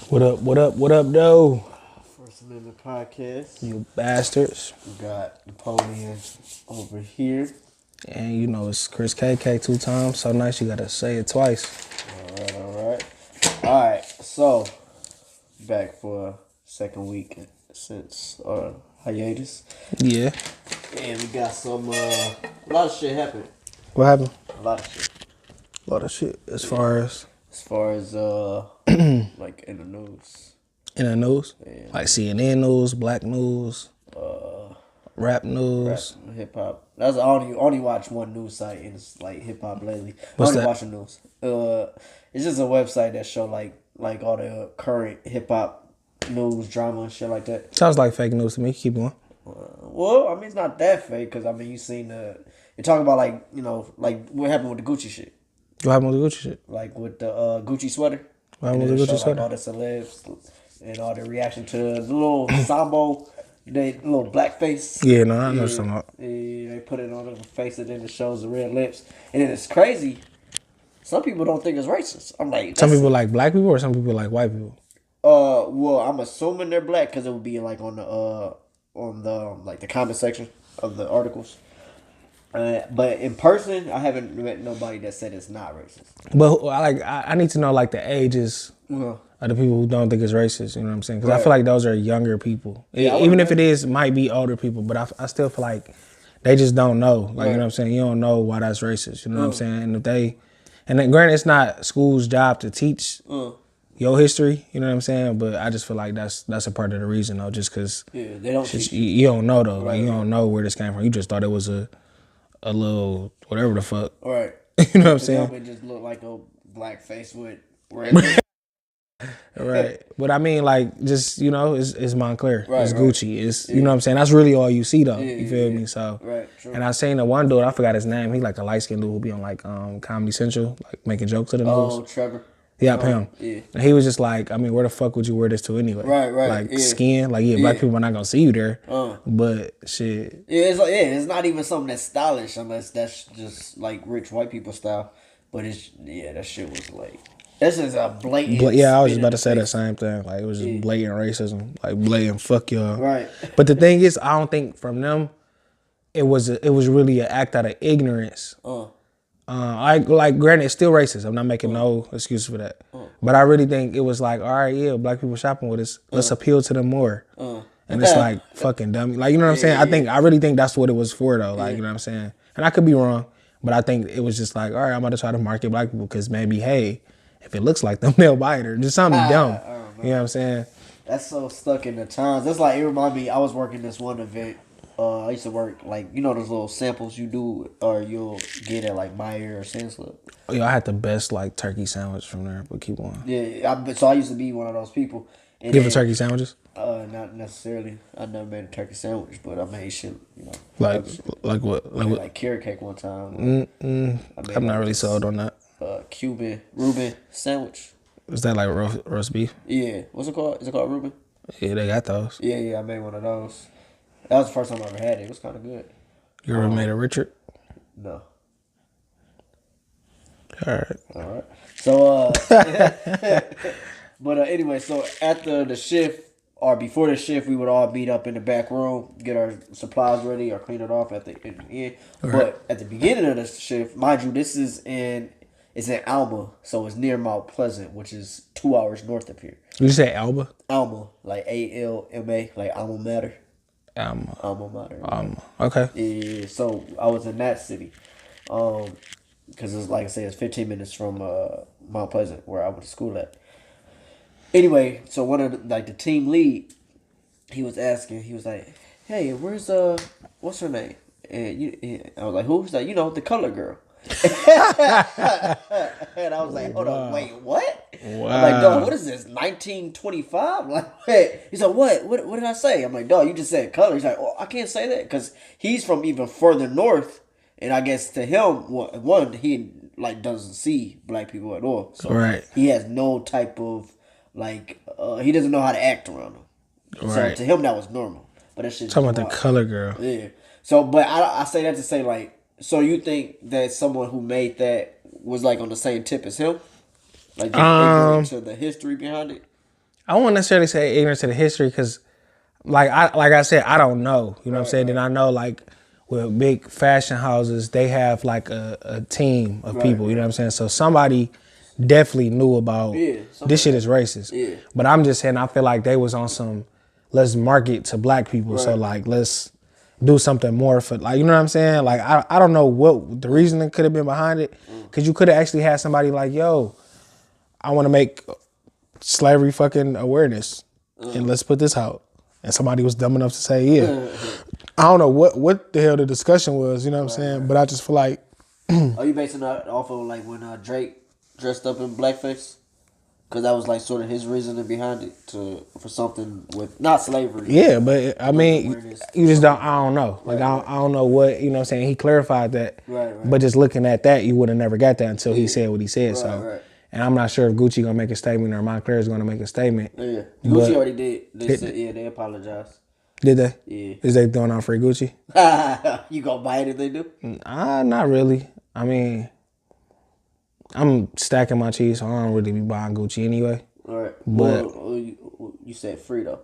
What up, what up, what up, though? First Amendment Podcast. You bastards. We got Napoleon over here. And you know it's Chris KK 2 times. So nice you gotta say it twice. Alright. So, back for a second week since hiatus. Yeah. And we got a lot of shit happened. What happened? A lot of shit. A lot of shit as far as As far as, like in the news. in the news. Yeah. Like CNN news, black news, rap news. Rap, hip hop. That's I only watch one news site and it's like hip hop lately. What's I only that? watch the news. It's just a website that show like all the current hip hop news, drama, and shit like that. Sounds like fake news to me. Keep going. Well, I mean it's not that fake because I mean you seen you're talking about like like what happened with the Gucci shit, What happened with the Gucci shit? like with the Gucci sweater. What happened And with the it Gucci showed, like, sweater? all the celebs and all the reaction to the little Sambo, the little black face. Yeah, no, I know what you're talking about. Yeah, they put it on the face and then it shows the red lips. And then it's crazy. Some people don't think it's racist. I'm like, Some people like black people or some people like white people? well, I'm assuming they're black because it would be like on the like the comment section of the articles. But in person, I haven't met nobody that said it's not racist. But I need to know like the ages Well, of the people who don't think it's racist. You know what I'm saying? Because I Right. feel like those are younger people. Yeah, I Even would if it is, might be older people. But I still feel like they just don't know. Like, you know what I'm saying? You don't know why that's racist. You know what I'm saying? And if they, and then granted, it's not school's job to teach your history. You know what I'm saying? But I just feel like that's a part of the reason though. Just because yeah, they don't teach. you don't know though. Like you don't know where this came from. You just thought it was a little whatever the fuck. All right. You know what I'm The saying? government just look like a black face with red. Right. But I mean, like, just, you know, it's Montclair. Right, it's right. Gucci. It's, you know what I'm saying? That's really all you see, though. Yeah, You feel yeah. me? So, Right, true. and I seen the one dude, I forgot his name. He like a light-skinned dude who be on, like, Comedy Central, like, making jokes of the news. Oh, Trevor. Yeah, him. Yeah. And he was just like, I mean, where the fuck would you wear this to anyway? Right, right, Like, yeah. skin. Like, yeah, black people are not going to see you there. But, shit. Yeah, it's not even something that's stylish unless that's just like rich white people style. But that shit was like this is a blatant. Yeah, I was spit just about in to the say the face. same thing. Like, it was just blatant racism. Like, blatant fuck y'all. Right. But the thing is, I don't think from them, it was really an act out of ignorance. Like granted, it's still racist. I'm not making no excuse for that. But I really think it was like, all right, yeah, black people shopping with us. Let's appeal to them more. And it's like fucking dummy. Like, you know what I'm saying? I really think that's what it was for though. Like, you know what I'm saying? And I could be wrong, but I think it was just like, all right, I'm about to try to market black people because maybe, hey, if it looks like them, they'll buy it or just something dumb. You know what I'm saying? That's so stuck in the times. That's like it reminded me. I was working this one event. I used to work like those little samples you do or you'll get at like Meyer or Sanslip. Yo, I had the best like turkey sandwich from there, but keep on. Yeah, so I used to be one of those people. And Give a turkey sandwiches? Not necessarily. I never made a turkey sandwich, but I made shit. Like what? I made like carrot cake one time. I'm not really sold on that. Cuban Reuben sandwich. Is that like roast beef? Yeah, what's it called? Is it called Reuben? Yeah, they got those. Yeah, I made one of those. That was the first time I ever had it. It was kind of good. You ever made a Richard? No. All right. All right. So, but anyway, so after the shift or before the shift, we would all meet up in the back room, get our supplies ready or clean it off at the end. But at the beginning of the shift, mind you, it's in Alma, so it's near Mount Pleasant, which is 2 hours north of here. Did you say Alba? Alma, like ALMA, like alma mater. Alma. Alma mater. Okay. Yeah, so I was in that city. Because it's like I said, it's 15 minutes from Mount Pleasant, where I went to school at. Anyway, so one of the team lead, he was like, "Hey, where's what's her name?" And I was like, "Who's that?" The color girl. And I was like, "Hold on, wait, what?" Wow. I'm like, "Dog, what is this? 1925?" Like, wait. He's like, "What? What did I say?" I'm like, "Dog, you just said color." He's like, "Oh, I can't say that because he's from even further north." And I guess to him, one, he like doesn't see black people at all. So Right. he has no type of like he doesn't know how to act around them. Right. So to him that was normal. But that shit Talking about wild. the color girl. Yeah. So but I say that to say like, so you think that someone who made that was like on the same tip as him? Like ignorant to the history behind it? I won't necessarily say ignorant to the history because, like I said, I don't know. You know what I'm saying? And I know like with big fashion houses, they have like a team of people. You know what I'm saying? So somebody definitely knew about this shit is racist. Yeah. But I'm just saying, I feel like they was on some let's market to black people. So like let's do something more for like you know what I'm saying? Like I don't know what the reasoning could have been behind it because you could have actually had somebody like yo, I want to make slavery fucking awareness and let's put this out. And somebody was dumb enough to say, yeah. I don't know what the hell the discussion was, you know what I'm saying? But I just feel like... Are you basing that off of like when Drake dressed up in blackface? Because that was like sort of his reasoning behind it for something with not slavery. Yeah, but I mean, you just don't, I don't know. Like, I don't know what, you know what I'm saying? He clarified that. Right. But just looking at that, you would have never got that until he said what he said. And I'm not sure if Gucci gonna make a statement or Montclair is gonna make a statement. Yeah. Gucci already did. They said, they apologized. Did they? Yeah. Is they throwing out free Gucci? You gonna buy it if they do? Not really. I mean, I'm stacking my cheese, so I don't really be buying Gucci anyway. All right. But you said free though.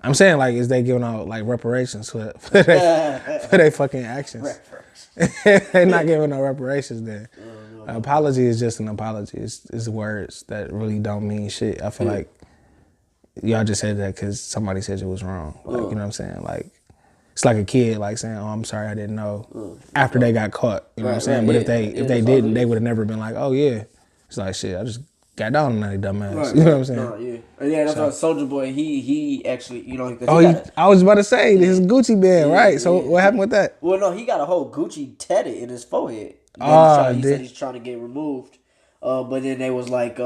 I'm saying like, is they giving out like reparations for their fucking actions? They're not giving no reparations then. An apology is just an apology. It's words that really don't mean shit. I feel like y'all just said that because somebody said it was wrong. Like, you know what I'm saying? Like, it's like a kid like saying, "Oh, I'm sorry, I didn't know." After they got caught, you know what I'm saying? But if they didn't, they would have never been like, "Oh yeah." It's like shit. I just got down on that dumbass. You know what I'm saying? Yeah, that's why Soulja Boy. He actually, you know. I was about to say his Gucci band, right? So what happened with that? Well, no, he got a whole Gucci tatted in his forehead. He said he's trying to get removed. But then they was like,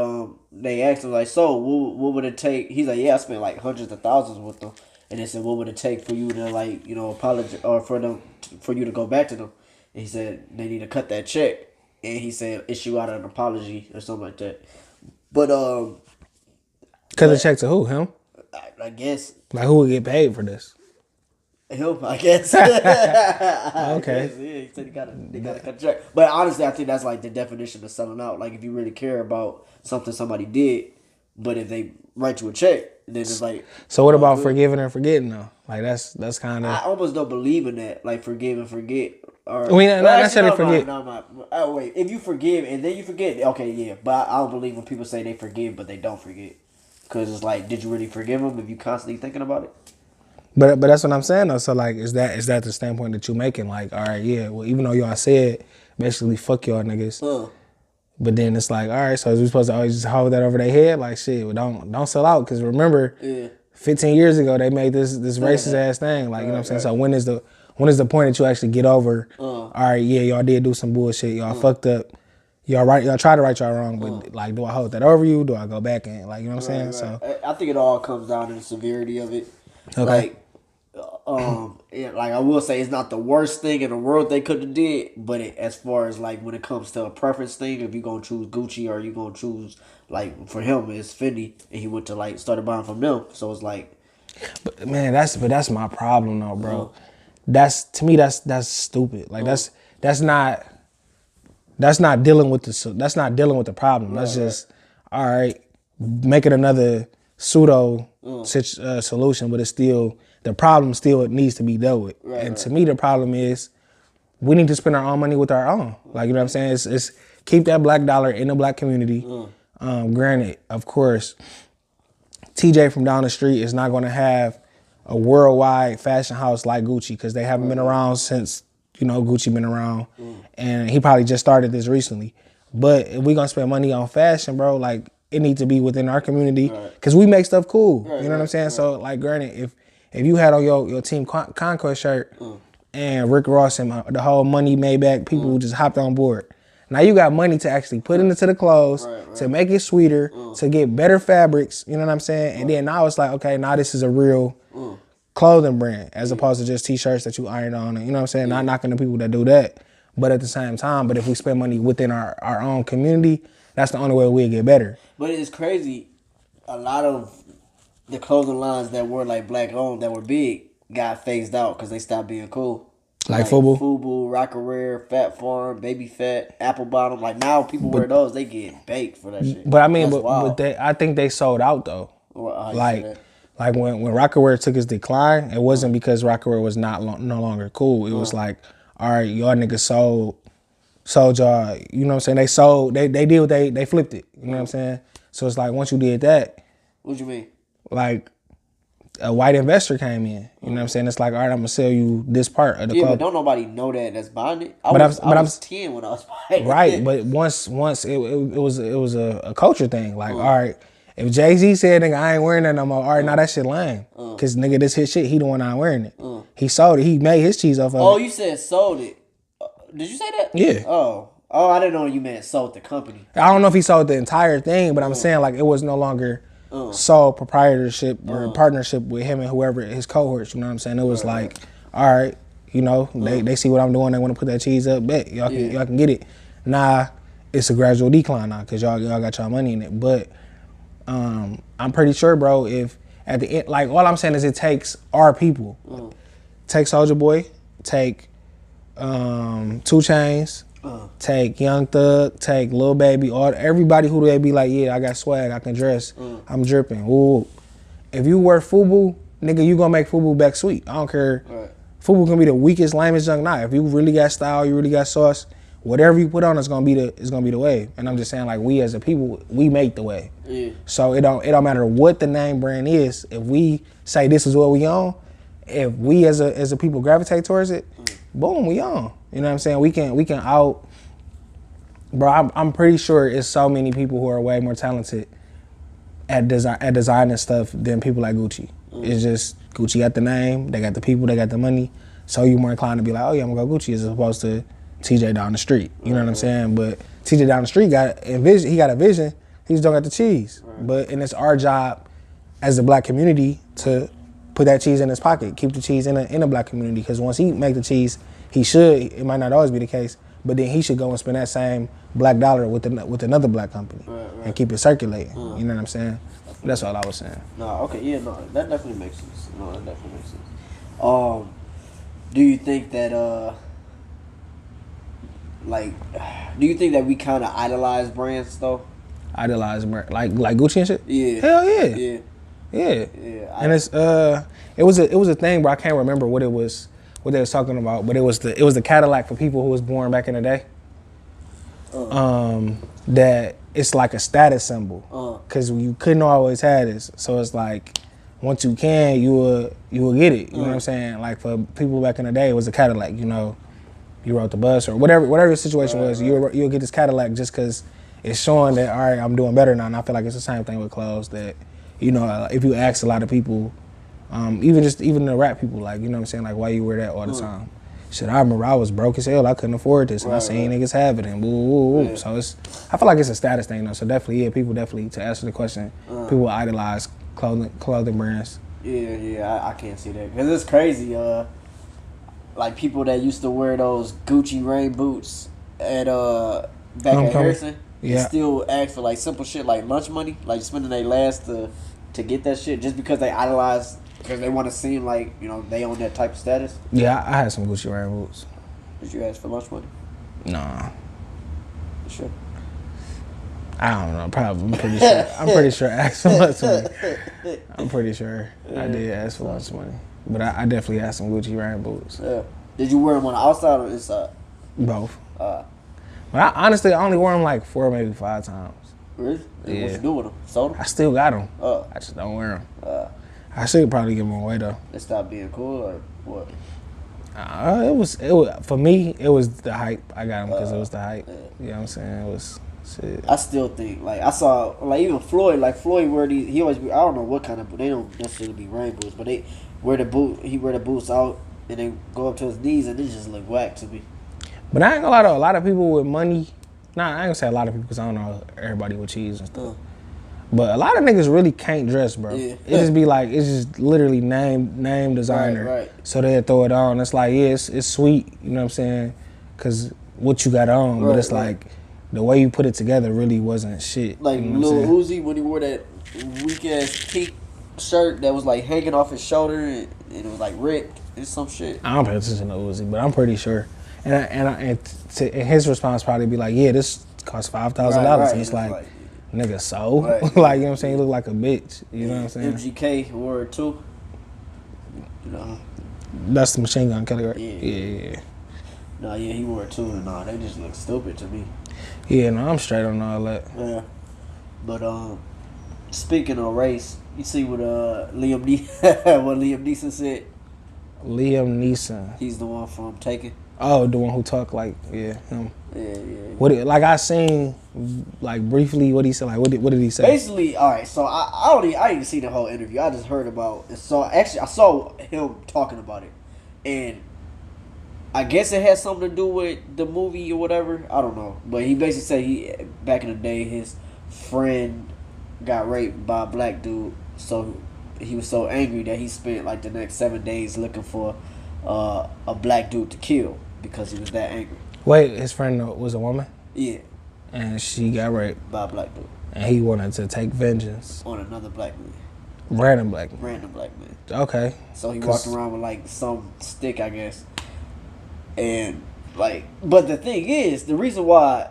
they asked him like, so what would it take? He's like, yeah, I spent like hundreds of thousands with them. And they said, what would it take for you to like, you know, apologize or for you to go back to them? And he said they need to cut that check. And he said issue out an apology or something like that. But cut the check to who? Him? I guess. Like who would get paid for this? Him, I guess. Okay. Yeah, he said they gotta cut check. But honestly, I think that's like the definition of selling out. Like if you really care about something somebody did, but if they write you a check, then it's like. So what about forgiving and forgetting though? Like that's kind of. I almost don't believe in that. Like forgive and forget. Or, not necessarily forget. Oh wait, if you forgive and then you forget, okay, yeah. But I don't believe when people say they forgive but they don't forget, because it's like, did you really forgive them if you constantly thinking about it? But that's what I'm saying though. So like, is that the standpoint that you're making? Like, all right, yeah. Well, even though y'all said basically fuck y'all niggas, but then it's like, all right. So is we supposed to always just hold that over their head? Like, shit, well, don't sell out because remember, 15 years ago they made this racist ass thing. Like, you know what I'm saying? So when is the point that you actually get over? All right, yeah, y'all did do some bullshit. Y'all fucked up. Y'all try to right y'all wrong, but like, do I hold that over you? Do I go back and like, you know what I'm saying? So I think it all comes down to the severity of it. Okay. Like, like I will say, it's not the worst thing in the world they could have did, but as far as like when it comes to a preference thing, if you gonna choose Gucci or you gonna choose like for him it's Fendi, and he went to like started buying from them, so it's like. But man, that's my problem though, bro. That's to me that's stupid. Like that's not dealing with the problem. That's just all right. Make it another pseudo solution, but it's still the problem. Still needs to be dealt with. And to me, the problem is we need to spend our own money with our own. Like, you know what I'm saying? It's keep that black dollar in the black community. Granted, of course, TJ from down the street is not going to have a worldwide fashion house like Gucci because they haven't been around since, you know, Gucci been around. And he probably just started this recently. But if we're going to spend money on fashion, bro, like it needs to be within our community because we make stuff cool. You know what I'm saying? So, like, granted, if you had on your Team Conquest shirt and Rick Ross and the whole money made back, people who just hopped on board. Now you got money to actually put into the clothes, to make it sweeter, to get better fabrics, you know what I'm saying? And then now it's like, okay, now this is a real clothing brand as opposed to just T-shirts that you iron on. And, you know what I'm saying? Not knocking the people that do that. But at the same time, but if we spend money within our own community, that's the only way we'll get better. But it's crazy. A lot of the clothing lines that were like black owned that were big got phased out because they stopped being cool. Like Fubu? Fubu, Rock-A-Rare, Fat Farm, Baby Fat, Apple Bottom. Like now people wear those, they get baked for that shit. But I mean, but I think they sold out though. Well, like when Rockaware took his decline, it wasn't because Rockaware was no longer cool. It was like, all right, y'all niggas sold y'all. You know what I'm saying? They sold. They did what they flipped it. You know what I'm saying? So it's like once you did that. What you mean? Like a white investor came in. You know what I'm saying? It's like, all right, I'm gonna sell you this part of the club. But don't nobody know that's buying it. I was 10 when I was buying it. Right, but once it was a culture thing. Like, all right, if Jay-Z said, nigga, I ain't wearing that no more, all right, now that shit lame. Cause nigga, this his shit, he the one not wearing it. He sold it, he made his cheese off of it. Oh, you said sold it. Did you say that? Yeah. Oh, I didn't know you meant sold the company. I don't know if he sold the entire thing, but I'm saying like it was no longer sole proprietorship or partnership with him and whoever his cohorts. You know what I'm saying? It was like, all right, you know, they see what I'm doing. They want to put that cheese up. Bet y'all can get it. Nah, it's a gradual decline now because y'all got y'all money in it. But I'm pretty sure, bro. If at the end, like all I'm saying is it takes our people. Take Soulja Boy, take 2 Chainz. Take Young Thug, take Lil Baby, everybody who they be like, yeah, I got swag, I can dress, I'm dripping. Ooh. If you wear FUBU, nigga, you gonna make FUBU back sweet. I don't care. Right. FUBU gonna be the weakest, lamest junk now. If you really got style, you really got sauce, whatever you put on is gonna be the wave. And I'm just saying, like, we as a people, we make the wave. Yeah. So it don't matter what the name brand is. If we say this is what we own, if we as a people gravitate towards it, boom, we on. You know what I'm saying? We can out, bro. I'm pretty sure it's so many people who are way more talented at designing stuff than people like Gucci. It's just Gucci got the name, they got the people, they got the money. So you're more inclined to be like, oh yeah, I'm gonna go Gucci as opposed to TJ down the street. You know what I'm saying? But TJ down the street got a vision. He got a vision. He just don't got the cheese. And it's our job as the black community to put that cheese in his pocket, keep the cheese in a black community. Because once he make the cheese, he should. It might not always be the case, but then he should go and spend that same black dollar with another black company and keep it circulating. You know what I'm saying? That's all I was saying. No, okay, yeah, no, that definitely makes sense. Do you think that do you think that we kind of idolize brands though? Idolize brand like Gucci and shit? Yeah. Hell yeah. Yeah. And it was a thing, bro. I can't remember what they was talking about, but it was the Cadillac for people who was born back in the day. That it's like a status symbol, cause you couldn't always have this. So it's like once you can, you will get it. You know what I'm saying? Like for people back in the day, it was a Cadillac. You know, you rode the bus or whatever the situation was. You'll get this Cadillac just cause it's showing that all right, I'm doing better now. And I feel like it's the same thing with clothes that. You know, if you ask a lot of people, even the rap people, like, you know what I'm saying, like, why you wear that all the time? Shit, I remember I was broke as hell. I couldn't afford this, and I seen niggas have it, and woo. Yeah. So I feel like it's a status thing, though. So definitely, yeah, people definitely, to answer the question, people idolize clothing brands. Yeah, I can't see that because it's crazy. Like people that used to wear those Gucci rain boots at back at Harrison. Yeah. And still ask for like simple shit like lunch money, like spending their last to get that shit just because they idolize, because they want to seem like, you know, they own that type of status. Yeah, I had some Gucci rain boots. Did you ask for lunch money? Nah. You sure? I don't know. Probably. I'm pretty sure I asked for lunch money. I'm pretty sure I did ask for lunch money, but I definitely had some Gucci rain boots. Yeah. Did you wear them on the outside or inside? Both. But I honestly only wore them like 4, maybe 5 times. Really? Yeah. What you do with them? Sold them? I still got them. I just don't wear them. I should probably give them away though. They stopped being cool or what? It was for me. It was the hype. I got them because it was the hype. Yeah. You know what I'm saying? It was shit. I still think like I saw like even Floyd. Like Floyd wear these. He always. I don't know what kind of. But they don't necessarily be rain boots. But they wear the boot. He wear the boots out and they go up to his knees and it just look whack to me. But I ain't gonna lie though, a lot of people with money, I ain't gonna say a lot of people because I don't know everybody with cheese and stuff. But a lot of niggas really can't dress, bro. Yeah. It just be like, it's just literally name designer. Right. So they throw it on. It's like, yeah, it's sweet, you know what I'm saying? Because what you got on, but it's like, the way you put it together really wasn't shit. Like you know Lil Uzi when he wore that weak-ass pink shirt that was like hanging off his shoulder and it was like ripped and some shit. I don't pay attention to Uzi, but I'm pretty sure. And his response probably be like, yeah, this costs $5,000. And it's like, Nigga, so Right, like you know what I'm saying, he look like a bitch. You know what I'm saying? MGK wore it too. You know. That's the Machine Gun Kelly, right? Yeah. Yeah. No, yeah, he wore it too, and they just look stupid to me. Yeah, no, I'm straight on all that. Yeah. But speaking of race, you see what Liam Neeson said. Liam Neeson. He's the one from Taken. Oh, the one who talked like him. Yeah. What like I seen like briefly what he said. Like what did he say? Basically, all right. So I didn't see the whole interview. I just heard about it. So actually, I saw him talking about it, and I guess it has something to do with the movie or whatever. I don't know, but he basically said back in the day his friend got raped by a black dude, so he was so angry that he spent like the next 7 days looking for a black dude to kill because he was that angry. Wait, his friend was a woman? Yeah. And she got raped. By a black dude. And he wanted to take vengeance. On another black man. Random black man. Random black man. Okay. So he walked around with like some stick, I guess. And like, but the thing is, the reason why,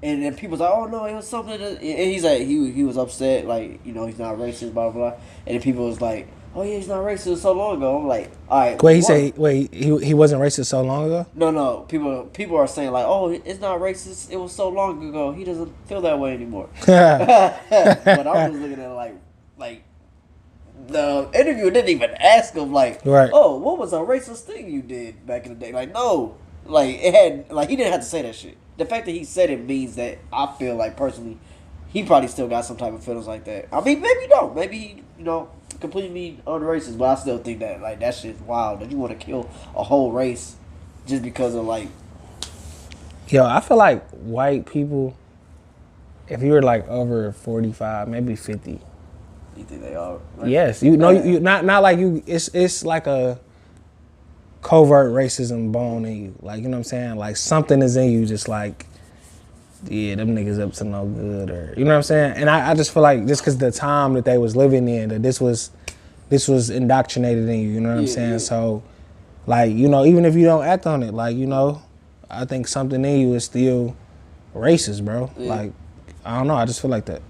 and then people's like, oh no, it was something, and he's like, he was upset, like, you know, he's not racist, blah, blah, blah. And then people was like, oh yeah, he's not racist so long ago. I'm like, all right. Wait, he wasn't racist so long ago? No. People are saying like, oh, it's not racist. It was so long ago. He doesn't feel that way anymore. But I'm just looking at it like the interviewer didn't even ask him like, right. Oh, what was a racist thing you did back in the day? Like, no, like it had, like he didn't have to say that shit. The fact that he said it means that I feel like personally, he probably still got some type of feelings like that. I mean, maybe no, maybe he, you know, completely unracist, but I still think that like that shit's wild. That you want to kill a whole race just because of like. Yo, I feel like white people, if you were like over 45, maybe 50. You think they are? Right? Yes, you know, you not like you. It's like a covert racism bone in you. Like, you know what I'm saying? Like something is in you, just like, yeah, them niggas up to no good, or you know what I'm saying? And I just feel like just because the time that they was living in, that this was indoctrinated in you. You know what I'm saying? Yeah. So, like, you know, even if you don't act on it, like, you know, I think something in you is still racist, bro. Yeah. Like, I don't know. I just feel like that.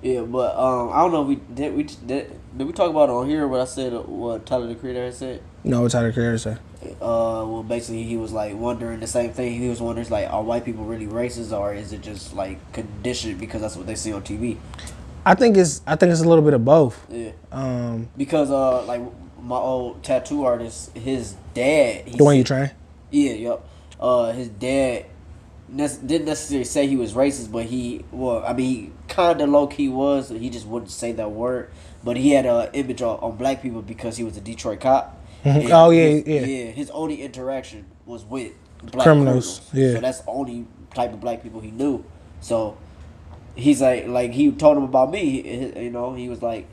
Yeah, but I don't know. Did we talk about it on here? What I said, what Tyler the Creator said. No, what Tyler the Creator said. Well, basically, he was like wondering the same thing. He was wondering, like, are white people really racist, or is it just like conditioned because that's what they see on TV? I think it's a little bit of both. Yeah. Because like my old tattoo artist, his dad. The one you train? Yeah. Yep. His dad didn't necessarily say he was racist, but he kind of low key was. He just wouldn't say that word. But he had an image on black people because he was a Detroit cop. Oh yeah. His only interaction was with black criminals. Yeah. So that's the only type of black people he knew. So he's like he told him about me. You know, he was like,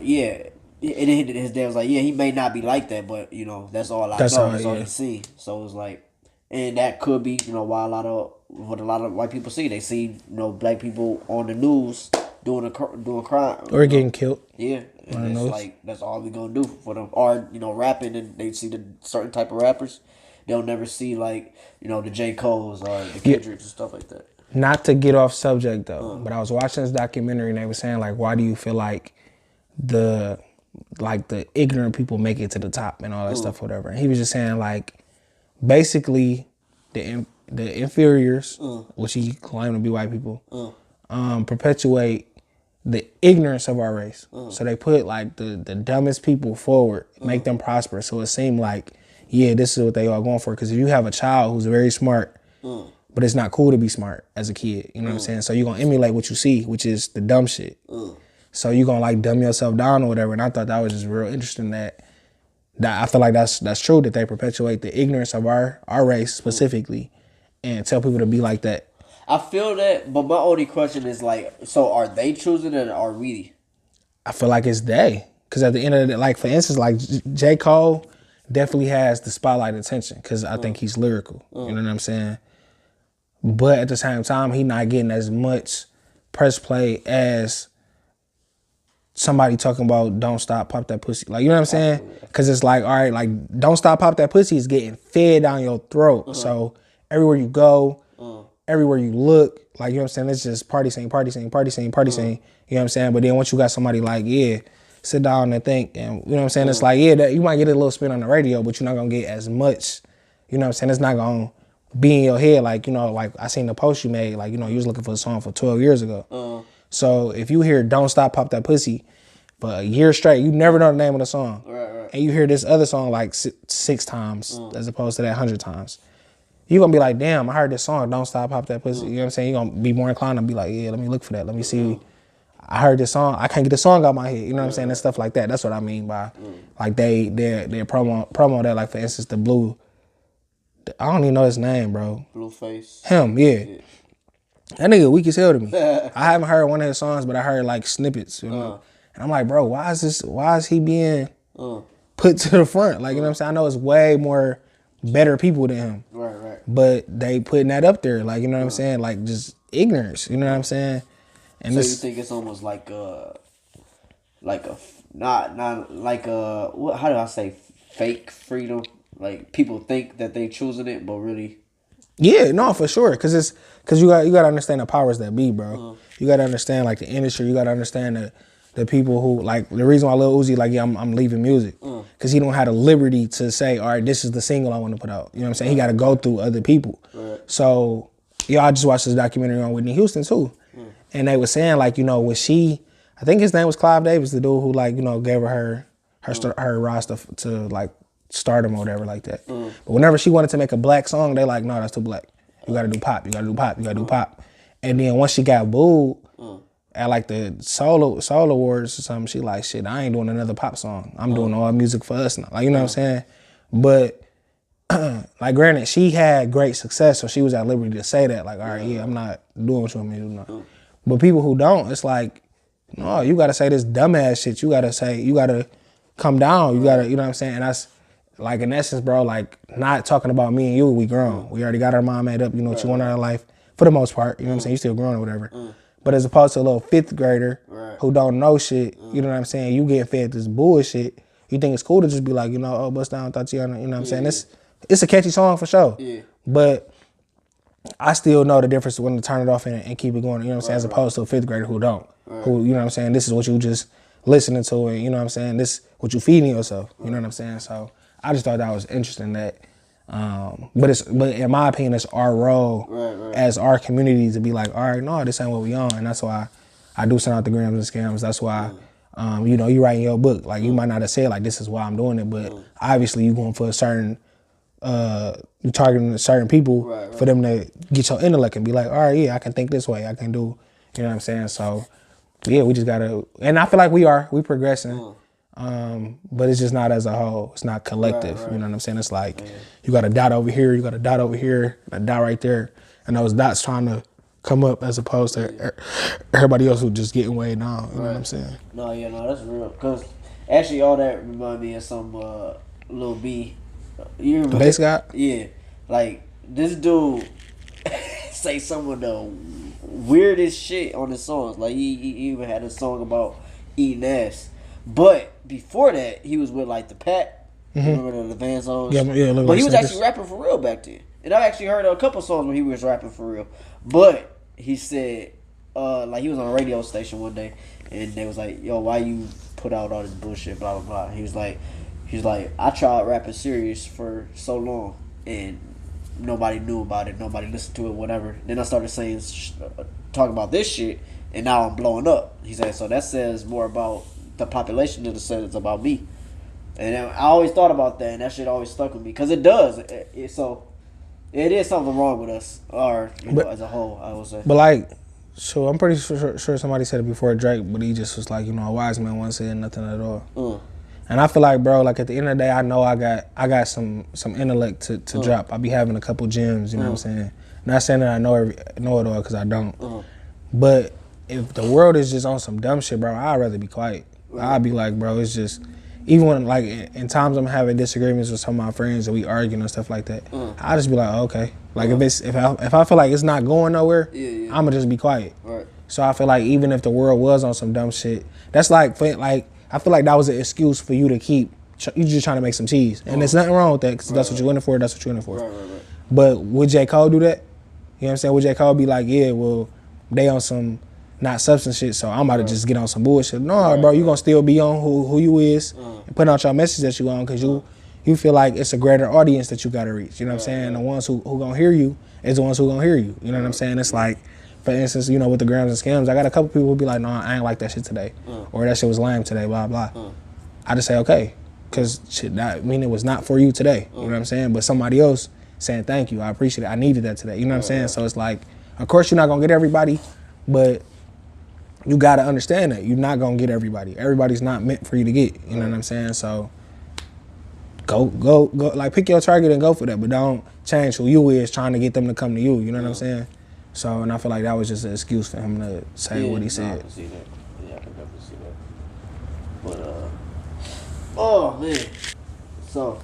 yeah. And his dad was like, yeah, he may not be like that, but you know, that's all I know. That's all he see. So it was like, and that could be, you know, why a lot of white people see. They see, you know, black people on the news doing crime or getting killed. Yeah, and it's like that's all we gonna do for them. Or, you know, rapping, and they see the certain type of rappers. They'll never see, like, you know, the J. Cole's or the Kendricks and stuff like that. Not to get off subject though, but I was watching this documentary and they were saying, like, why do you feel like the ignorant people make it to the top and all that stuff, whatever. And he was just saying, like, basically the inferiors, which he claimed to be white people, perpetuate the ignorance of our race. So they put like the dumbest people forward, make them prosper. So it seemed like, yeah, this is what they are going for. Because if you have a child who's very smart, but it's not cool to be smart as a kid, you know what I'm saying? So you're gonna emulate what you see, which is the dumb shit. So you're gonna like dumb yourself down or whatever. And I thought that was just real interesting that I feel like that's true, that they perpetuate the ignorance of our race specifically and tell people to be like that. I feel that, but my only question is, like, so are they choosing it or are we? I feel like it's they. Because at the end of the day, like, for instance, like, J. Cole definitely has the spotlight attention because I think he's lyrical. You know what I'm saying? But at the same time, he not getting as much press play as somebody talking about don't stop, pop that pussy. Like, you know what I'm saying? Because it's like, all right, like, don't stop, pop that pussy is getting fed down your throat. So everywhere you go, everywhere you look, like, you know what I'm saying, it's just party scene, party scene, party scene, party scene, you know what I'm saying? But then once you got somebody like, yeah, sit down and think, and you know what I'm saying, it's like, yeah, that you might get a little spin on the radio, but you're not gonna get as much, you know what I'm saying, it's not gonna be in your head, like, you know, like I seen the post you made, like, you know, you was looking for a song for 12 years ago. So if you hear Don't Stop, Pop That Pussy for a year straight, you never know the name of the song. Right. And you hear this other song like six times as opposed to that 100 times. You're going to be like, damn, I heard this song, Don't Stop, Pop That Pussy. You know what I'm saying? You're going to be more inclined to be like, yeah, let me look for that. Let me see. I heard this song. I can't get the song out my head. You know what I'm saying? And stuff like that. That's what I mean by, like, they promo that, like, for instance, the Blue, I don't even know his name, bro. Blueface. Him, yeah. That nigga weak as hell to me. I haven't heard one of his songs, but I heard, like, snippets, you know? And I'm like, bro, why is he being put to the front? Like, you know what I'm saying? I know it's way more better people than him. Right. But they putting that up there, like, you know what I'm saying? Like, just ignorance, you know what I'm saying? And so you think it's almost like not like what? How do I say fake freedom? Like people think that they choosing it, but really. Yeah, no, for sure, cause you got to understand the powers that be, bro. You got to understand like the industry. You got to understand the people who like the reason why Lil Uzi like I'm leaving music, cause he don't have the liberty to say, all right, this is the single I want to put out. You know what I'm saying? He got to go through other people. Right. So I just watched this documentary on Whitney Houston too, and they were saying like, you know, when I think his name was Clive Davis, the dude who like, you know, gave her rise to like stardom or whatever like that. But whenever she wanted to make a black song, they like, no, that's too black. You gotta do pop. You gotta do pop. You gotta do pop. And then once she got booed at like the Soul Awards or something, she like, shit, I ain't doing another pop song. I'm doing all music for us now. Like, you know what I'm saying? But like, granted, she had great success, so she was at liberty to say that. Like, all right, yeah, I'm not doing what you want me to do now. But people who don't, it's like, no, you gotta say this dumbass shit. You gotta come down. You gotta, you know what I'm saying? And that's like, in essence, bro, like, not talking about me and you, we grown. We already got our mind made up, you know what you want out of life, for the most part, you know what I'm saying? You still growing or whatever. But as opposed to a little fifth grader who don't know shit, you know what I'm saying? You get fed this bullshit. You think it's cool to just be like, you know, oh, bust down Tatiana, you know what I'm saying? It's a catchy song for sure. Yeah. But I still know the difference when to turn it off and keep it going, you know what I'm saying? As opposed to a fifth grader who don't. Who, you know what I'm saying? This is what you just listening to, and you know what I'm saying? This what you feeding yourself, you know what I'm saying? So I just thought that was interesting that, but in my opinion, it's our role as our community to be like, all right, no, this ain't what we on, and that's why I do send out the grams and scams. That's why, you know, you writing your book, like you might not have said like this is why I'm doing it, but obviously you going for a certain, you targeting certain people for them to get your intellect and be like, all right, yeah, I can think this way, I can do, you know what I'm saying? So yeah, we just gotta, and I feel like we progressing. But it's just not as a whole. It's not collective. You know what I'm saying? It's like you got a dot over here, you got a dot over here, a dot right there, and those dots trying to come up as opposed to everybody else who just getting way down. You know what I'm saying? No, yeah, no, that's real. Cause actually, all that remind me of some Lil B. You remember the bass guy? Yeah, like this dude say some of the weirdest shit on his songs. Like he even had a song about eating ass. But before that, he was with like the Pat. Remember the Van Zones? Yeah. But he was actually rapping for real back then. And I actually heard a couple songs when he was rapping for real. But he said, like he was on a radio station one day, and they was like, "Yo, why you put out all this bullshit?" Blah blah blah. He was like, I tried rapping serious for so long, and nobody knew about it. Nobody listened to it. Whatever. Then I started saying, talking about this shit, and now I'm blowing up. He said, so that says more about the population than it says about me. And I always thought about that, and that shit always stuck with me because it does. So it is something wrong with us, or know, as a whole, I would say. But like, so I'm pretty sure somebody said it before Drake, but he just was like, you know, a wise man wasn't saying nothing at all. And I feel like, bro, like at the end of the day, I know I got some intellect to drop. I be having a couple gems, you know what I'm saying. Not saying that I know it all because I don't. But if the world is just on some dumb shit, bro, I'd rather be quiet. I'd be like, bro, it's just, even when like in times I'm having disagreements with some of my friends and we arguing and stuff like that, I just be like, oh, okay. Like if I feel like it's not going nowhere, I'ma just be quiet. So I feel like even if the world was on some dumb shit, that's like I feel like that was an excuse for you to keep. You just trying to make some cheese, and there's nothing wrong with that because that's what you in it for. That's what you in it for. But would J. Cole do that? You know what I'm saying? Would J. Cole be like, yeah, well, they on some not substance shit, so I'm about to just get on some bullshit. No, bro, you gonna still be on who you is and put out your message that you on because you feel like it's a greater audience that you gotta reach. You know what I'm saying? The ones who gonna hear you is the ones who gonna hear you. You know what I'm saying? It's like, for instance, you know, with the grams and scams, I got a couple people who be like, no, I ain't like that shit today, or that shit was lame today, blah blah. I just say okay, because shit, that mean it was not for you today. You know what I'm saying? But somebody else saying thank you, I appreciate it, I needed that today. You know what I'm saying? So it's like, of course you're not gonna get everybody, but you gotta understand that you're not gonna get everybody. Everybody's not meant for you to get. You know what I'm saying? So go, like pick your target and go for that, but don't change who you is trying to get them to come to you. You know what I'm saying? So, and I feel like that was just an excuse for him to say what he said. I can see that. Yeah, I can definitely see that. But oh man. So,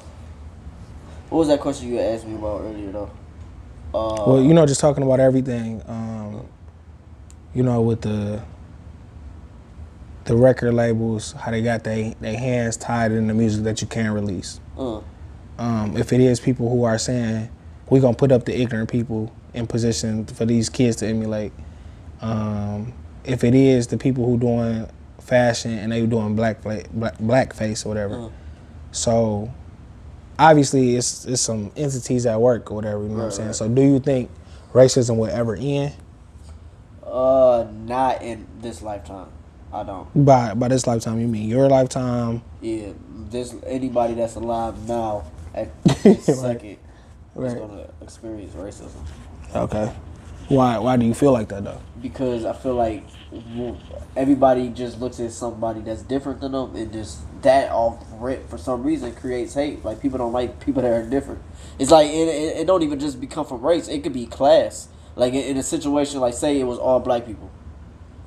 what was that question you asked me about earlier though? Well, you know, just talking about everything. You know, with the record labels, how they got their hands tied in the music that you can't release. If it is people who are saying, we gonna put up the ignorant people in position for these kids to emulate. If it is the people who doing fashion and they doing blackface or whatever. So obviously it's some entities at work or whatever, you know what I'm saying? So do you think racism will ever end? Not in this lifetime. I don't. By this lifetime, you mean your lifetime? Yeah, anybody that's alive now at this second is gonna experience racism. Okay. Why do you feel like that though? Because I feel like everybody just looks at somebody that's different than them, and just that off rip for some reason creates hate. Like people don't like people that are different. It's like it don't even just become from race. It could be class. Like in a situation, like say it was all black people,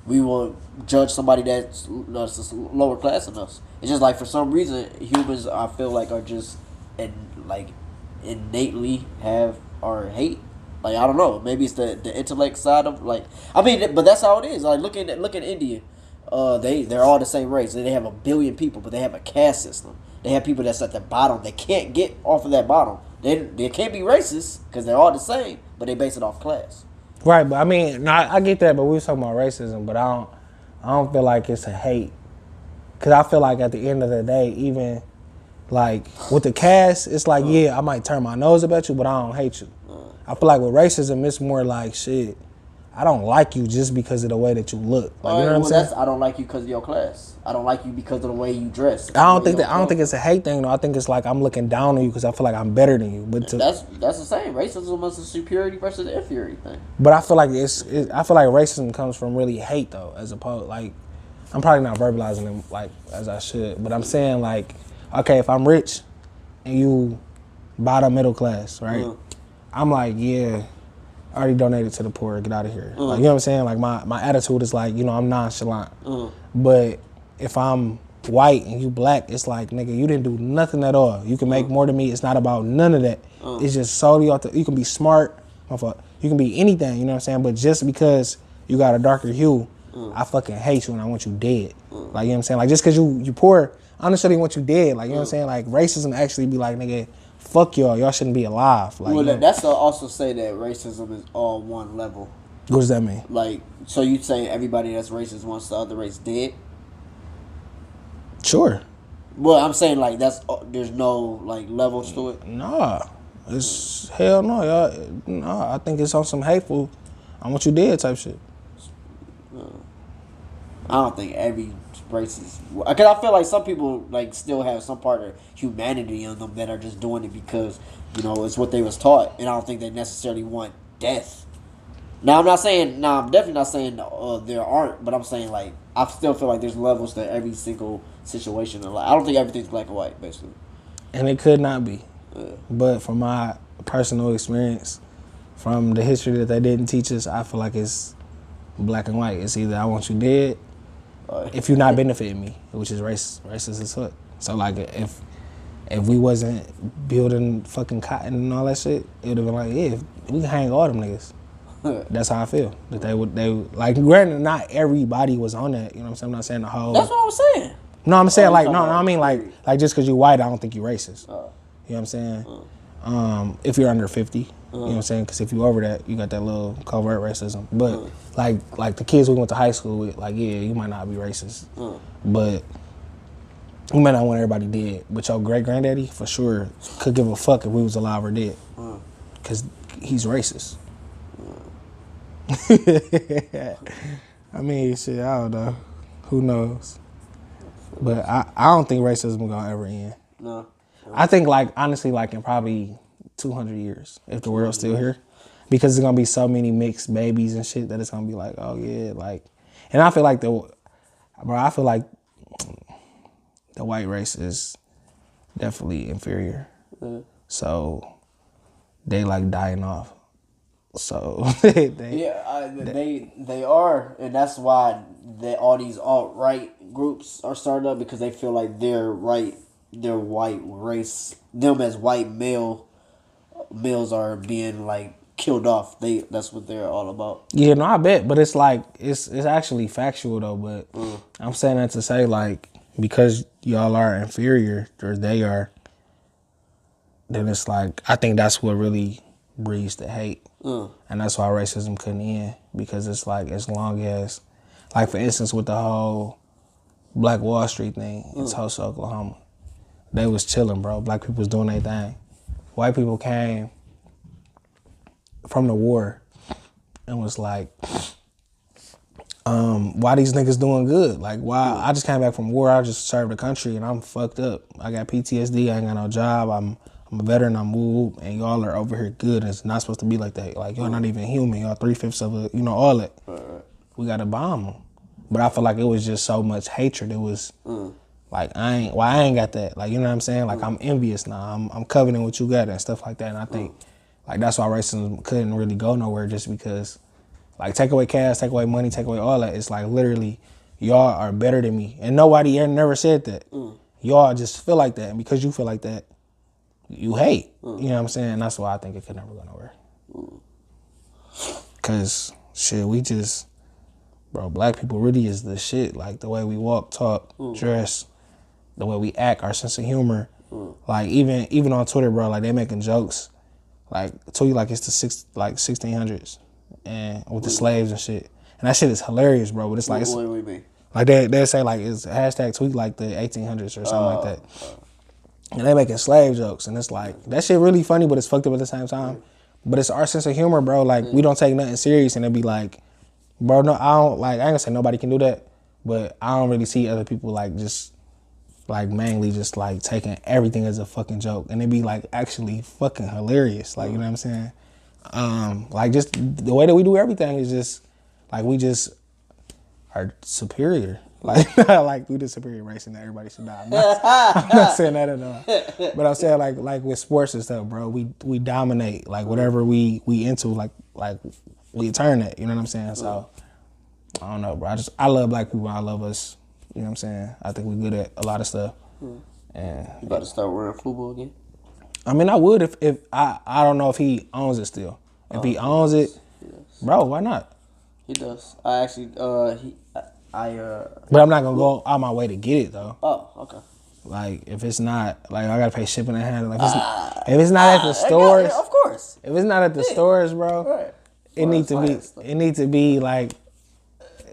we will judge somebody that's lower class than us. It's just like for some reason humans, I feel like, are just innately have or hate. Like I don't know, maybe it's the intellect side of but that's how it is. Like look at India, they're all the same race. They have 1 billion people, but they have a caste system. They have people that's at the bottom. They can't get off of that bottom. They can't be racist because they're all the same, but they base it off class. Right, but I mean, no, I get that, but we was talking about racism, but I don't feel like it's a hate, because I feel like at the end of the day, even like with the cast, it's like yeah, I might turn my nose up at you, but I don't hate you. I feel like with racism, it's more like shit, I don't like you just because of the way that you look. Like, you know what I'm saying? I don't like you because of your class. I don't like you because of the way you dress. I don't think it's a hate thing though. I think it's like I'm looking down on you because I feel like I'm better than you. But that's the same. Racism is a superiority versus inferiority thing. But I feel like I feel like racism comes from really hate though, as opposed like I'm probably not verbalizing them like as I should. But I'm saying like, okay, if I'm rich and you bottom middle class, right? I'm like, yeah, I already donated to the poor, get out of here. Like, you know what I'm saying? Like my attitude is like, you know, I'm nonchalant. But if I'm white and you black, it's like, nigga, you didn't do nothing at all. You can make more than me. It's not about none of that. It's just solely off you can be smart, you can be anything, you know what I'm saying? But just because you got a darker hue, I fucking hate you and I want you dead. Like, you know what I'm saying? Like, just because you poor, I don't necessarily want you dead. Like, you know what I'm saying? Like, racism actually be like, nigga, fuck y'all shouldn't be alive. Like, well, that's to also say that racism is all one level. What does that mean? Like, so you say everybody that's racist wants the other race dead? Sure. Well, I'm saying like there's no like levels to it. Nah, it's hell no, y'all. Nah, I think it's on some hateful, I want you dead type shit. I don't think every race is, because I feel like some people like still have some part of humanity in them that are just doing it because, you know, it's what they was taught, and I don't think they necessarily want death. Now I'm definitely not saying there aren't, but I'm saying like I still feel like there's levels to every single situation in life. I don't think everything's black and white, basically. And it could not be. But from my personal experience, from the history that they didn't teach us, I feel like it's black and white. It's either I want you dead, if you're not benefiting me, which is racist as fuck. So like if we wasn't building fucking cotton and all that shit, it would have been like, yeah, we can hang all them niggas. That's how I feel. That they would like, granted, not everybody was on that. You know what I'm saying? I'm not saying the whole. That's what I was saying. No, I'm saying like, no, I mean like just because you white, I don't think you racist. You know what I'm saying? If you're under 50, you know what I'm saying? Because if you over that, you got that little covert racism. But like the kids we went to high school with, like, yeah, you might not be racist, but you might not want everybody dead. But your great granddaddy for sure could give a fuck if we was alive or dead, because he's racist. I mean, shit, I don't know. Who knows? But I don't think racism gonna ever end. No. I think, like, honestly, like in probably 200 years, if the world's still here, because there's gonna be so many mixed babies and shit that it's gonna be like, oh yeah, like, and I feel like the white race is definitely inferior. So they like dying off. So they are, and that's why all these alt-right groups are starting up, because they feel like their white race, them as white males are being like killed off. That's what they're all about. Yeah, no, I bet, but it's like it's actually factual though. But I'm saying that to say, like, because y'all are inferior or they are, then it's like I think that's what really breeds the hate. And that's why racism couldn't end, because it's like, as long as, like, for instance, with the whole Black Wall Street thing in Tulsa, Oklahoma, they was chilling, bro. Black people was doing their thing. White people came from the war and was like, why these niggas doing good? Like, why? I just came back from war. I just served the country and I'm fucked up. I got PTSD. I ain't got no job. I'm a veteran. I'm woo, and y'all are over here good. And it's not supposed to be like that. Like, y'all not even human. Y'all 3/5 of it. You know, all that. We got to bomb them. But I feel like it was just so much hatred. It was like, I ain't got that. Like, you know what I'm saying? Like, I'm envious now. I'm coveting what you got and stuff like that. And I think, like, that's why racism couldn't really go nowhere, just because, like, take away cash, take away money, take away all that. It's like, literally, y'all are better than me. And nobody ever never said that. Y'all just feel like that. And because you feel like that, you hate. You know what I'm saying? That's why I think it could never go nowhere. Because, shit, we just, bro, black people really is the shit. Like, the way we walk, talk, dress, the way we act, our sense of humor. Like, even on Twitter, bro, like, they making jokes. Like, to you, like, it's the 1600s. And with the slaves and shit. And that shit is hilarious, bro. But it's like, what do we mean? Like, they say, like, it's hashtag tweet like the 1800s or something like that. And they making slave jokes, and it's like, that shit really funny, but it's fucked up at the same time. But it's our sense of humor, bro. Like, we don't take nothing serious, and it be like, bro, no, I ain't gonna say nobody can do that, but I don't really see other people, like, just, like, mainly just, like, taking everything as a fucking joke, and it be, like, actually fucking hilarious. Like, you know what I'm saying? Like, just the way that we do everything is just, like, we just are superior. Like we the superior race and everybody should die. I'm not saying that at all. But I'm saying, like with sports and stuff, bro, we dominate. Like, whatever we into, like we turn it. You know what I'm saying? So I don't know, bro. I love black people. I love us. You know what I'm saying? I think we good at a lot of stuff. And you about to start wearing football again? I mean, I would if I don't know if he owns it still. If he owns it, bro, why not? He does. I actually But I'm not gonna go out my way to get it though. Oh, okay. Like, if it's not, like, I gotta pay shipping and handling. If it's not at the stores, of course. If it's not at the stores, bro, right. it needs to be like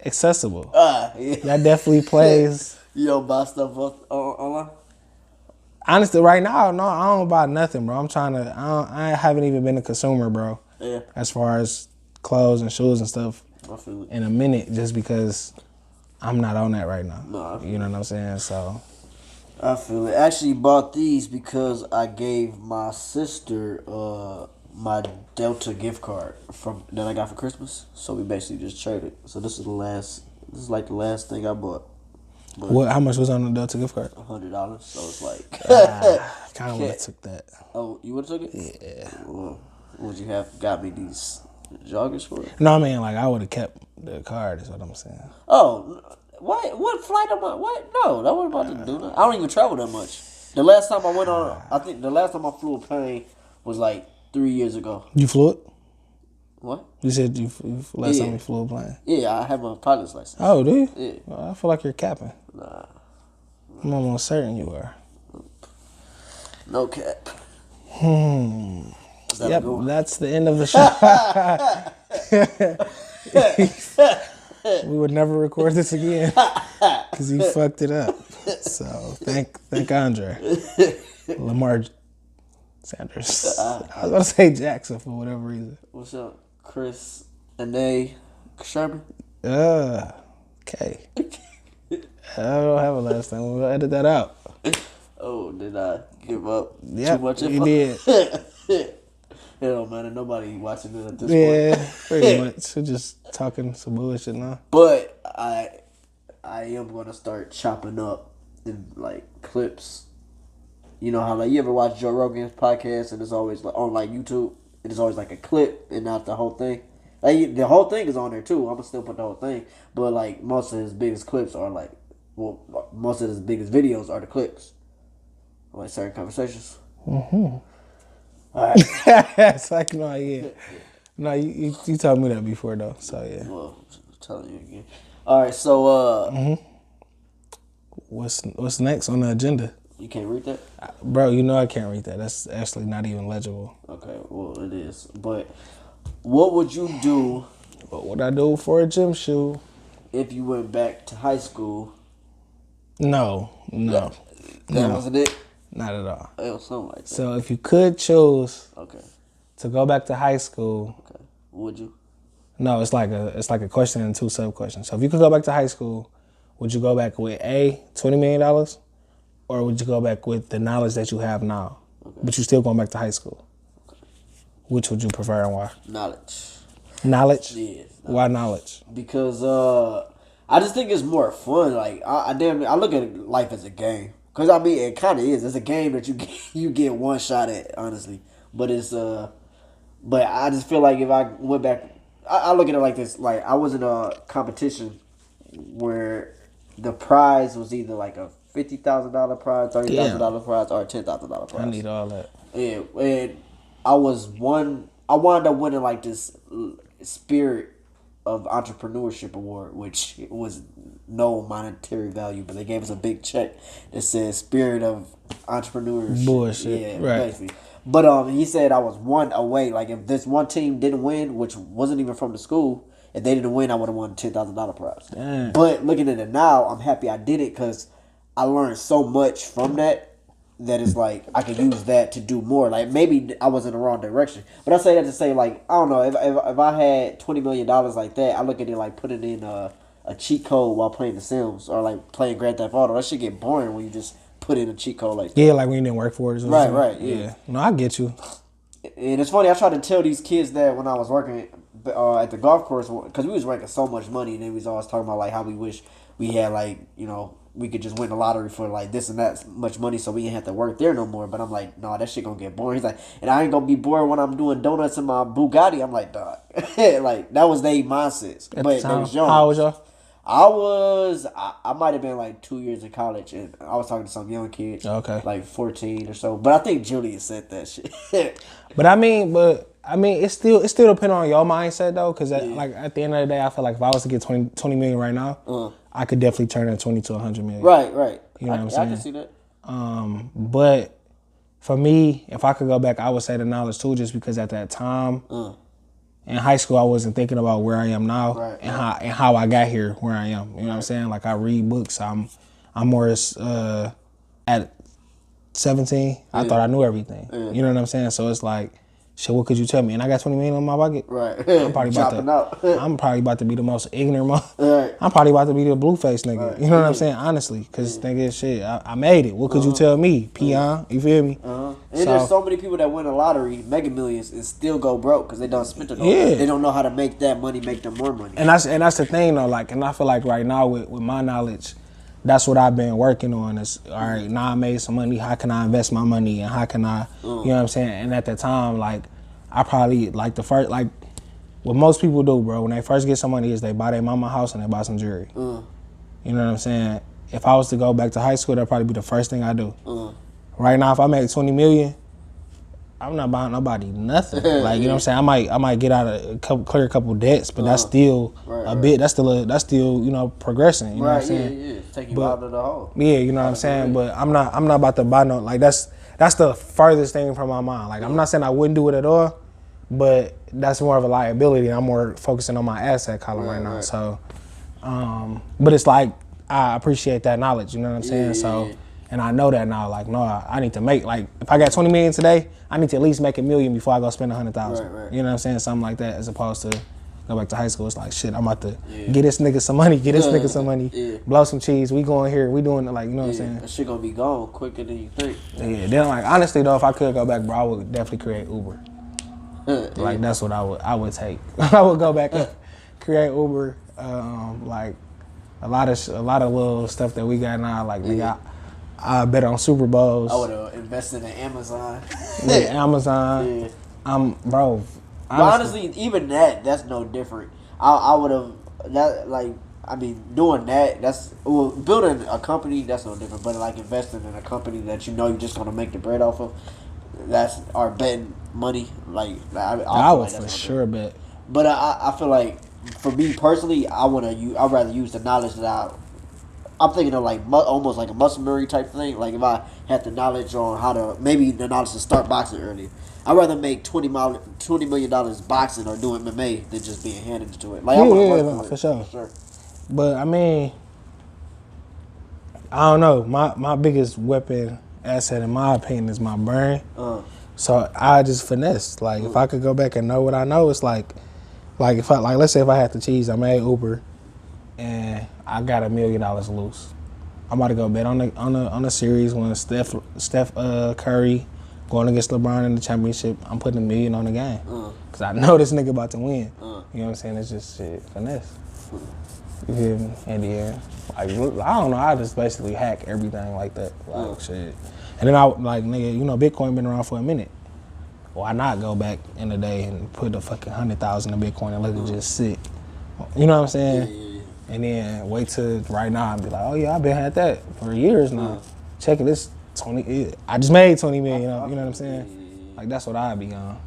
accessible. Yeah. That definitely plays. You don't buy stuff online? Honestly, right now, no, I don't buy nothing, bro. I haven't even been a consumer, bro. Yeah. As far as clothes and shoes and stuff in a minute, just because I'm not on that right now. No, you know what I'm saying? So I feel it. I actually bought these because I gave my sister my Delta gift card that I got for Christmas. So we basically just traded. So this is like the last thing I bought. But how much was on the Delta gift card? $100. So it's like kind of would have took that. Oh, you would have took it? Yeah. Well, would you have got me these joggers for it? No, I mean, like, I would have kept the card. Is what I'm saying. Oh, what flight am I? What? No, that wasn't about to do that. I don't even travel that much. The last time I went on, I think the last time I flew a plane was like 3 years ago. You flew it? What? You said last time you flew a plane. Yeah, I have my pilot's license. Oh, do you? Yeah. Well, I feel like you're capping. Nah. I'm almost certain you are. No cap. Yep, that's the end of the show. We would never record this again because he fucked it up. So thank Andre. Lamar Sanders. I was about to say Jackson for whatever reason. What's up, Chris and A. Sherman? Okay. I don't have a last name. We'll edit that out. Oh, did I give up Yep, too much you info? Did. Hell, man, and nobody watching it at this point. Yeah, pretty much. We're just talking some bullshit now. But I am gonna start chopping up the like clips. You know how like you ever watch Joe Rogan's podcast and it's always like on like YouTube and it's always like a clip and not the whole thing. Like the whole thing is on there too. I'm gonna still put the whole thing, but like most of his biggest clips are like, well, most of his biggest videos are the clips, like certain conversations. Mm-hmm. All right. It's like no, yeah. No, you told me that before though. So yeah. Well, I'm telling you again. All right, so What's next on the agenda? you can't read that? Bro, you know I can't read that. That's actually not even legible. Okay, well it is. But what would you do What would I do for a gym shoe? if you went back to high school? No. That wasn't it? Not at all. It was something like that. So if you could choose Okay. to go back to high school, Okay. Would you? no, it's like a question and two sub questions. So if you could go back to high school, would you go back with $20 million, or would you go back with the knowledge that you have now, but you're still going back to high school? Okay. Which would you prefer and why? Knowledge. Knowledge? Yeah. Knowledge. Why knowledge? Because I just think it's more fun. Like I look at life as a game. Cause I mean it kind of is. It's a game that you get one shot at, honestly. But it's but I just feel like if I went back, I look at it like this. Like I was in a competition where the prize was either like a $50,000 prize, $30,000 prize, or a $10,000 prize. I need all that. Yeah, and I wound up winning like this spirit of entrepreneurship award, which was no monetary value, but they gave us a big check that said spirit of entrepreneurship. Bullshit. Yeah, right. Basically. But he said I was one away. Like if this one team didn't win, which wasn't even from the school, if they didn't win, I would have won $10,000 prize. Damn. But looking at it now, I'm happy I did it because I learned so much from that it's like I could use that to do more. Like maybe I was in the wrong direction, but I say that to say like I don't know if I had $20 million like that, I look at it like putting in a cheat code while playing The Sims or like playing Grand Theft Auto. That shit get boring when you just put in a cheat code like that. Yeah, like when you didn't work for it. Or something. Right, yeah. No, I get you. And it's funny, I tried to tell these kids that when I was working at the golf course, because we was making so much money, and they was always talking about like how we wish we had like, you know, we could just win the lottery for like this and that much money so we didn't have to work there no more. But I'm like, nah, that shit gonna get boring. He's like, and I ain't gonna be bored when I'm doing donuts in my Bugatti. I'm like, dog. Like, that was their mindsets. At but the time, they was young. how old was y'all? I might have been like 2 years in college, and I was talking to some young kids. Okay. Like 14 or so. But I think Julius said that shit. But I mean, it's still depending on your mindset though, because like at the end of the day, I feel like if I was to get 20 million right now, I could definitely turn that 20 to 100 million. Right. You know what I'm saying? I can see that. But for me, if I could go back, I would say the knowledge too, just because at that time in high school, I wasn't thinking about where I am now and how I got here where I am. You know what I'm saying? Like I read books. I'm more at 17. I thought I knew everything. You know what I'm saying? So it's like, shit, what could you tell me? And I got 20 million in my pocket. Right. I'm probably about to be the most ignorant Right. I'm probably about to be the blue face nigga. Right. You know what I'm saying? Honestly. Because nigga, shit, I made it. What could you tell me? Peon. You feel me? And there's so many people that win a lottery, Mega Millions, and still go broke because they don't spend it all. Yeah. They don't know how to make that money make them more money. And that's the thing though. Like, and I feel like right now with my knowledge, that's what I've been working on is, all right, now I made some money. How can I invest my money? And how can I, you know what I'm saying? And at the time, like, I probably, like, the first, like, what most people do, bro, when they first get some money is they buy their mama house and they buy some jewelry. You know what I'm saying? If I was to go back to high school, that'd probably be the first thing I do. Right now, if I make 20 million, I'm not buying nobody nothing. Like, you know what I'm saying? I might get out clear a couple debts, but that's still a bit. That's still you know, progressing. You know what I'm saying? Yeah. Take you out of the hole. Yeah, you know what I'm saying. But I'm not about to buy no, like, that's that's the farthest thing from my mind. Like, I'm not saying I wouldn't do it at all, but that's more of a liability. I'm more focusing on my asset column right now. So, but it's like, I appreciate that knowledge, you know what I'm saying? So, and I know that now, like, no, I need to make, like, if I got 20 million today, I need to at least make $1 million before I go spend 100,000. Right. You know what I'm saying? Something like that, as opposed to go back to high school. It's like, shit, I'm about to get this nigga some money, blow some cheese. We going here, we doing it, like, you know what I'm saying? That shit gonna be gone quicker than you think. Yeah, then, like, honestly, though, if I could go back, bro, I would definitely create Uber. Like, that's what I would take. I would go back and create Uber. Like, a lot of little stuff that we got now, like, nigga, I bet on Super Bowls. I would have invested in Amazon. Amazon. Bro. But honestly, even that's no different. I would have doing that. Building a company, that's no different. But like investing in a company that you know you're just gonna make the bread off of, or betting money. Like I would for sure bet. But I feel like for me personally, I'd rather use the knowledge that I'm thinking of like almost like a muscle memory type thing. Like if I had the knowledge on how to, maybe the knowledge to start boxing earlier. I'd rather make $20 million boxing or doing MMA than just being handed to it. Like I want to work for sure. But I mean, I don't know. My biggest weapon asset, in my opinion, is my brain. So I just finesse. Like if I could go back and know what I know, it's like if I let's say if I had to cheese, I made Uber, and I got $1 million loose. I'm about to go bet on the series when Steph Curry going against LeBron in the championship. I'm putting $1 million on the game because I know this nigga about to win. You know what I'm saying? It's just shit finesse. You feel me? In the end, like I don't know. I just basically hack everything like that. Like shit. And then I like nigga, you know, Bitcoin been around for a minute. Why not go back in the day and put a fucking 100,000 in Bitcoin and let it just sit? You know what I'm saying? Yeah. And then wait till right now and be like, oh yeah, I've been had that for years now. Check it, this 20. I just made 20 million. You know what I'm saying? Like that's what I'd be on.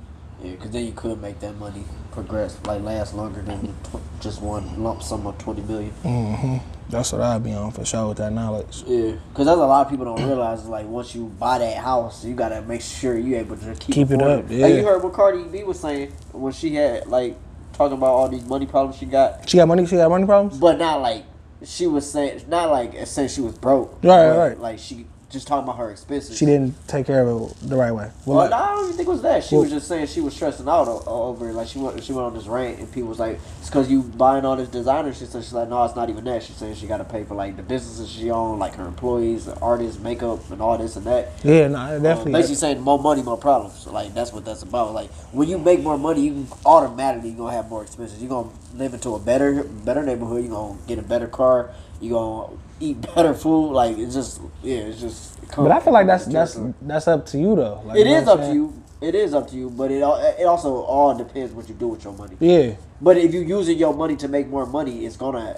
Yeah, because then you could make that money progress, like last longer than just one lump sum of 20 million. That's what I'd be on for sure with that knowledge. Yeah, because that's a lot of people don't realize. Like once you buy that house, you gotta make sure you able to keep it up. Yeah. Like you heard what Cardi B was saying when she had like talking about all these money problems she got. She got money problems, but not like she was saying. Not like saying she was broke. Right. Like she just talking about her expenses. She didn't take care of it the right way. Well, I don't even think it was that. She was just saying she was stressing out over it. Like she went on this rant, and people was like, "It's because you buying all this designer shit." So she's like, "No, it's not even that." She's saying she got to pay for like the businesses she own, like her employees, the artists, makeup, and all this and that. Yeah, no, definitely. Basically saying more money, more problems. So, like that's what that's about. Like when you make more money, you can automatically gonna have more expenses. You're gonna live into a better neighborhood. You're gonna get a better car. You're gonna eat better food. Like it's just. But I feel like that's up to you though. Like, it is up to you. It is up to you, but it also all depends what you do with your money. Yeah. But if you're using your money to make more money, you're gonna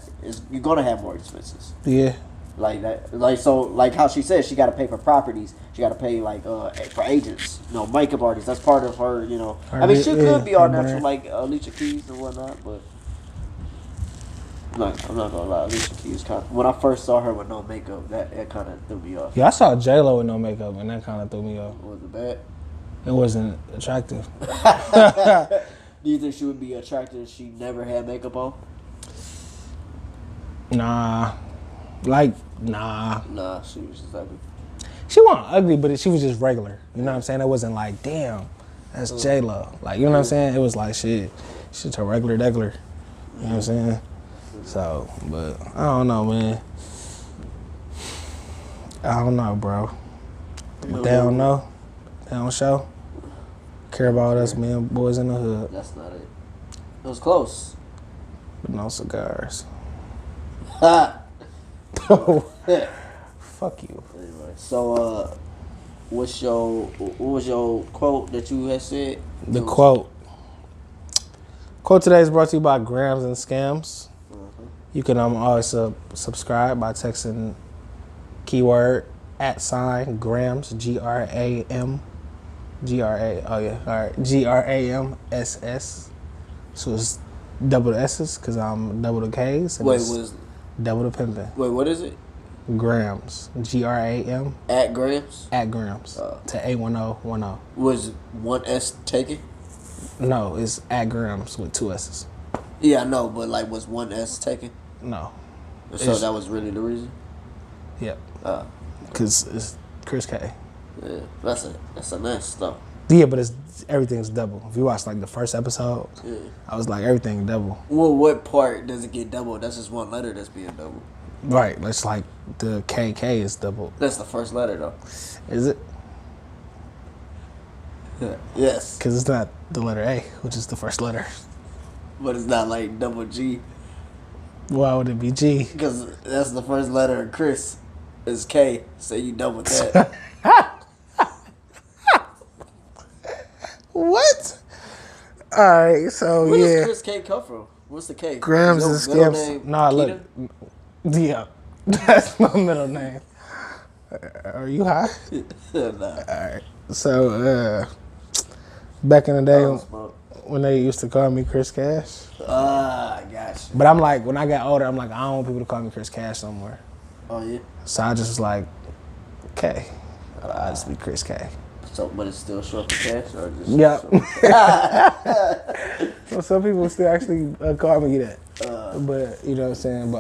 have more expenses. Yeah. Like that, like how she said, she got to pay for properties. She got to pay for agents, makeup artists. That's part of her. I mean, she could be all natural like Alicia Keys and whatnot, but. I'm not gonna lie, Alicia Keys when I first saw her with no makeup, that kind of threw me off. Yeah, I saw J-Lo with no makeup, and that kind of threw me off. Was it bad? It wasn't attractive. Do you think she would be attractive if she never had makeup on? Nah, she was just ugly. She wasn't ugly, but she was just regular. You know what I'm saying? It wasn't like, damn, that's J-Lo. Like, you know what I'm saying? It was like, shit, she's a regular degular. You know what I'm saying? So, but I don't know, man. I don't know, bro. But they don't know. They don't show. Care about us, man, boys in the hood. That's not it. It was close. But no cigars. Ha! Fuck you. Anyway, so what was your quote that you had said? The quote today is brought to you by Grams and Scams. You can always subscribe by texting keyword @Grams GRAMSS. So it's double the S's because I'm double the K's. And Wait, was double the pimping. Wait, what is it? Grams. GRAM. At Grams? At Grams. To 81010. Was one S taken? No, it's at Grams with 2 S's. Yeah, I know, but like, was one S taken? No. So that was really the reason? Yep. Because it's Chris K. Yeah, that's a nice stuff. Yeah, but everything's double. If you watch like the first episode, I was like, everything double. Well, what part does it get double? That's just one letter that's being double. Right. It's like the KK is double. That's the first letter, though. Is it? Yes. Because it's not the letter A, which is the first letter. But it's not like double G. Why would it be G? Because that's the first letter of Chris. Is K. So you double that. What? All right, so Where does Chris K come from? What's the K? Grams and Skips. Nah, look. Yeah, that's my middle name. Are you high? Nah. All right. So, back in the day when they used to call me Chris Cash. I got you. But I'm like, when I got older, I'm like, I don't want people to call me Chris Cash no more. Oh, yeah? So I just was like, K. I'll just be Chris K. So, but it's still short for cash? Or just yeah. So some people still actually call me that. But, you know what I'm saying? But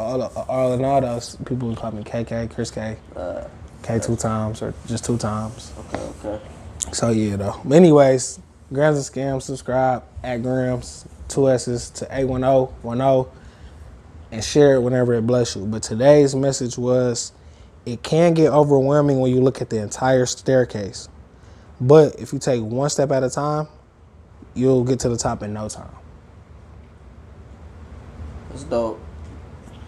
all in all, those people would call me KK, Chris K. K 2 times or just 2 times. Okay. So, yeah, though. But anyways, Grams and Scams, subscribe at Grams, 2 S's to 81010, and share it whenever it bless you. But today's message was, it can get overwhelming when you look at the entire staircase. But if you take one step at a time, you'll get to the top in no time. That's dope.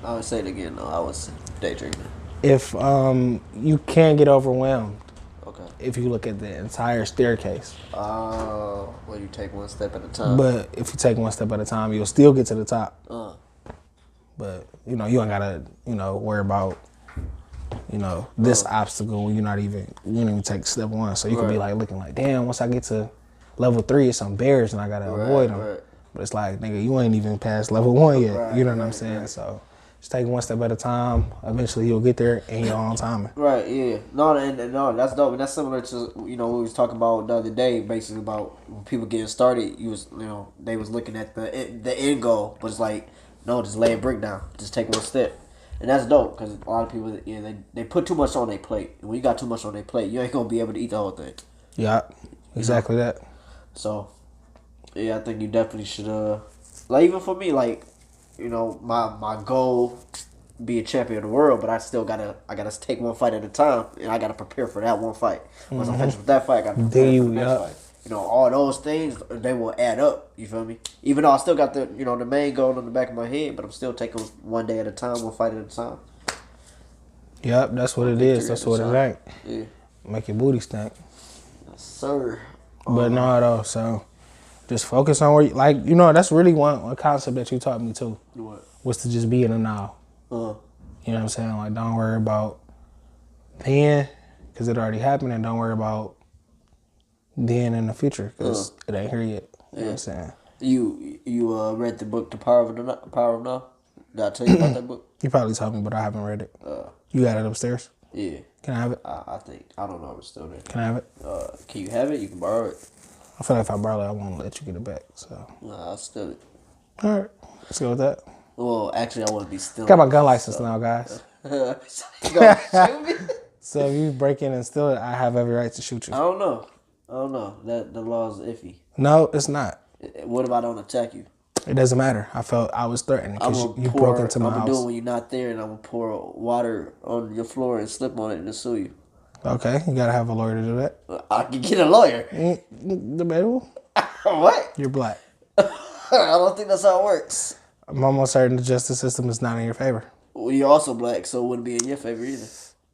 I would say it again, though. I was daydreaming. If you can get overwhelmed, okay, if you look at the entire staircase. Well, you take one step at a time. But if you take one step at a time, you'll still get to the top. But, you know, you ain't gotta, you know, worry about, you know, this obstacle when you don't even take step 1. So you could be like looking like, damn, once I get to level 3, it's some bears and I gotta avoid them. Right. But it's like, nigga, you ain't even past level 1 yet. You know what I'm saying? So just take one step at a time. Eventually you'll get there in your own timing. Right, yeah. No, that's dope. And that's similar to, you know, what we was talking about the other day, basically about when people getting started, they was looking at the end goal, but it's like, no, just lay a brick down. Just take one step. And that's dope, because a lot of people, they put too much on their plate. And when you got too much on their plate, you ain't going to be able to eat the whole thing. Yeah, exactly that. So, yeah, I think you definitely should, like, even for me, like, you know, my goal, be a champion of the world, but I gotta take one fight at a time, and I gotta prepare for that one fight. Once I'm finished with that fight, I gotta prepare for the next fight. You know, all those things, they will add up. You feel me? Even though I still got the main goal in the back of my head, but I'm still taking one day at a time, one fight at a time. Yep, that's what it is. That's what it ain't. Yeah. Make your booty stink. Yes, sir. But no, though, so just focus on where you, like, you know, that's really one concept that you taught me too. What? Was to just be in the now. You know what I'm saying? Like, don't worry about then, because it already happened, and don't worry about then in the future, because it ain't here yet. You know what I'm saying? You read the book, The Power of Now? Did I tell you about that book? You probably told me, but I haven't read it. You got it upstairs? Yeah. Can I have it? I don't know if it's still there. Can I have it? Can you have it? You can borrow it. I feel like if I borrow it, I won't let you get it back. So. I'll steal it. All right. Let's go with that. Well, actually, I want to be stealing. Got my gun license now, guys. You gonna shoot me? So if you break in and steal it, I have every right to shoot you. I don't know. That the law is iffy. No, it's not. What if I don't attack you? It doesn't matter. I felt I was threatened because you broke into my house. I'm gonna do it when you're not there, and I'm gonna pour water on your floor and slip on it and sue you. Okay, you gotta have a lawyer to do that. I can get a lawyer. Debatable. What? You're black. I don't think that's how it works. I'm almost certain the justice system is not in your favor. Well, you're also black, so it wouldn't be in your favor either.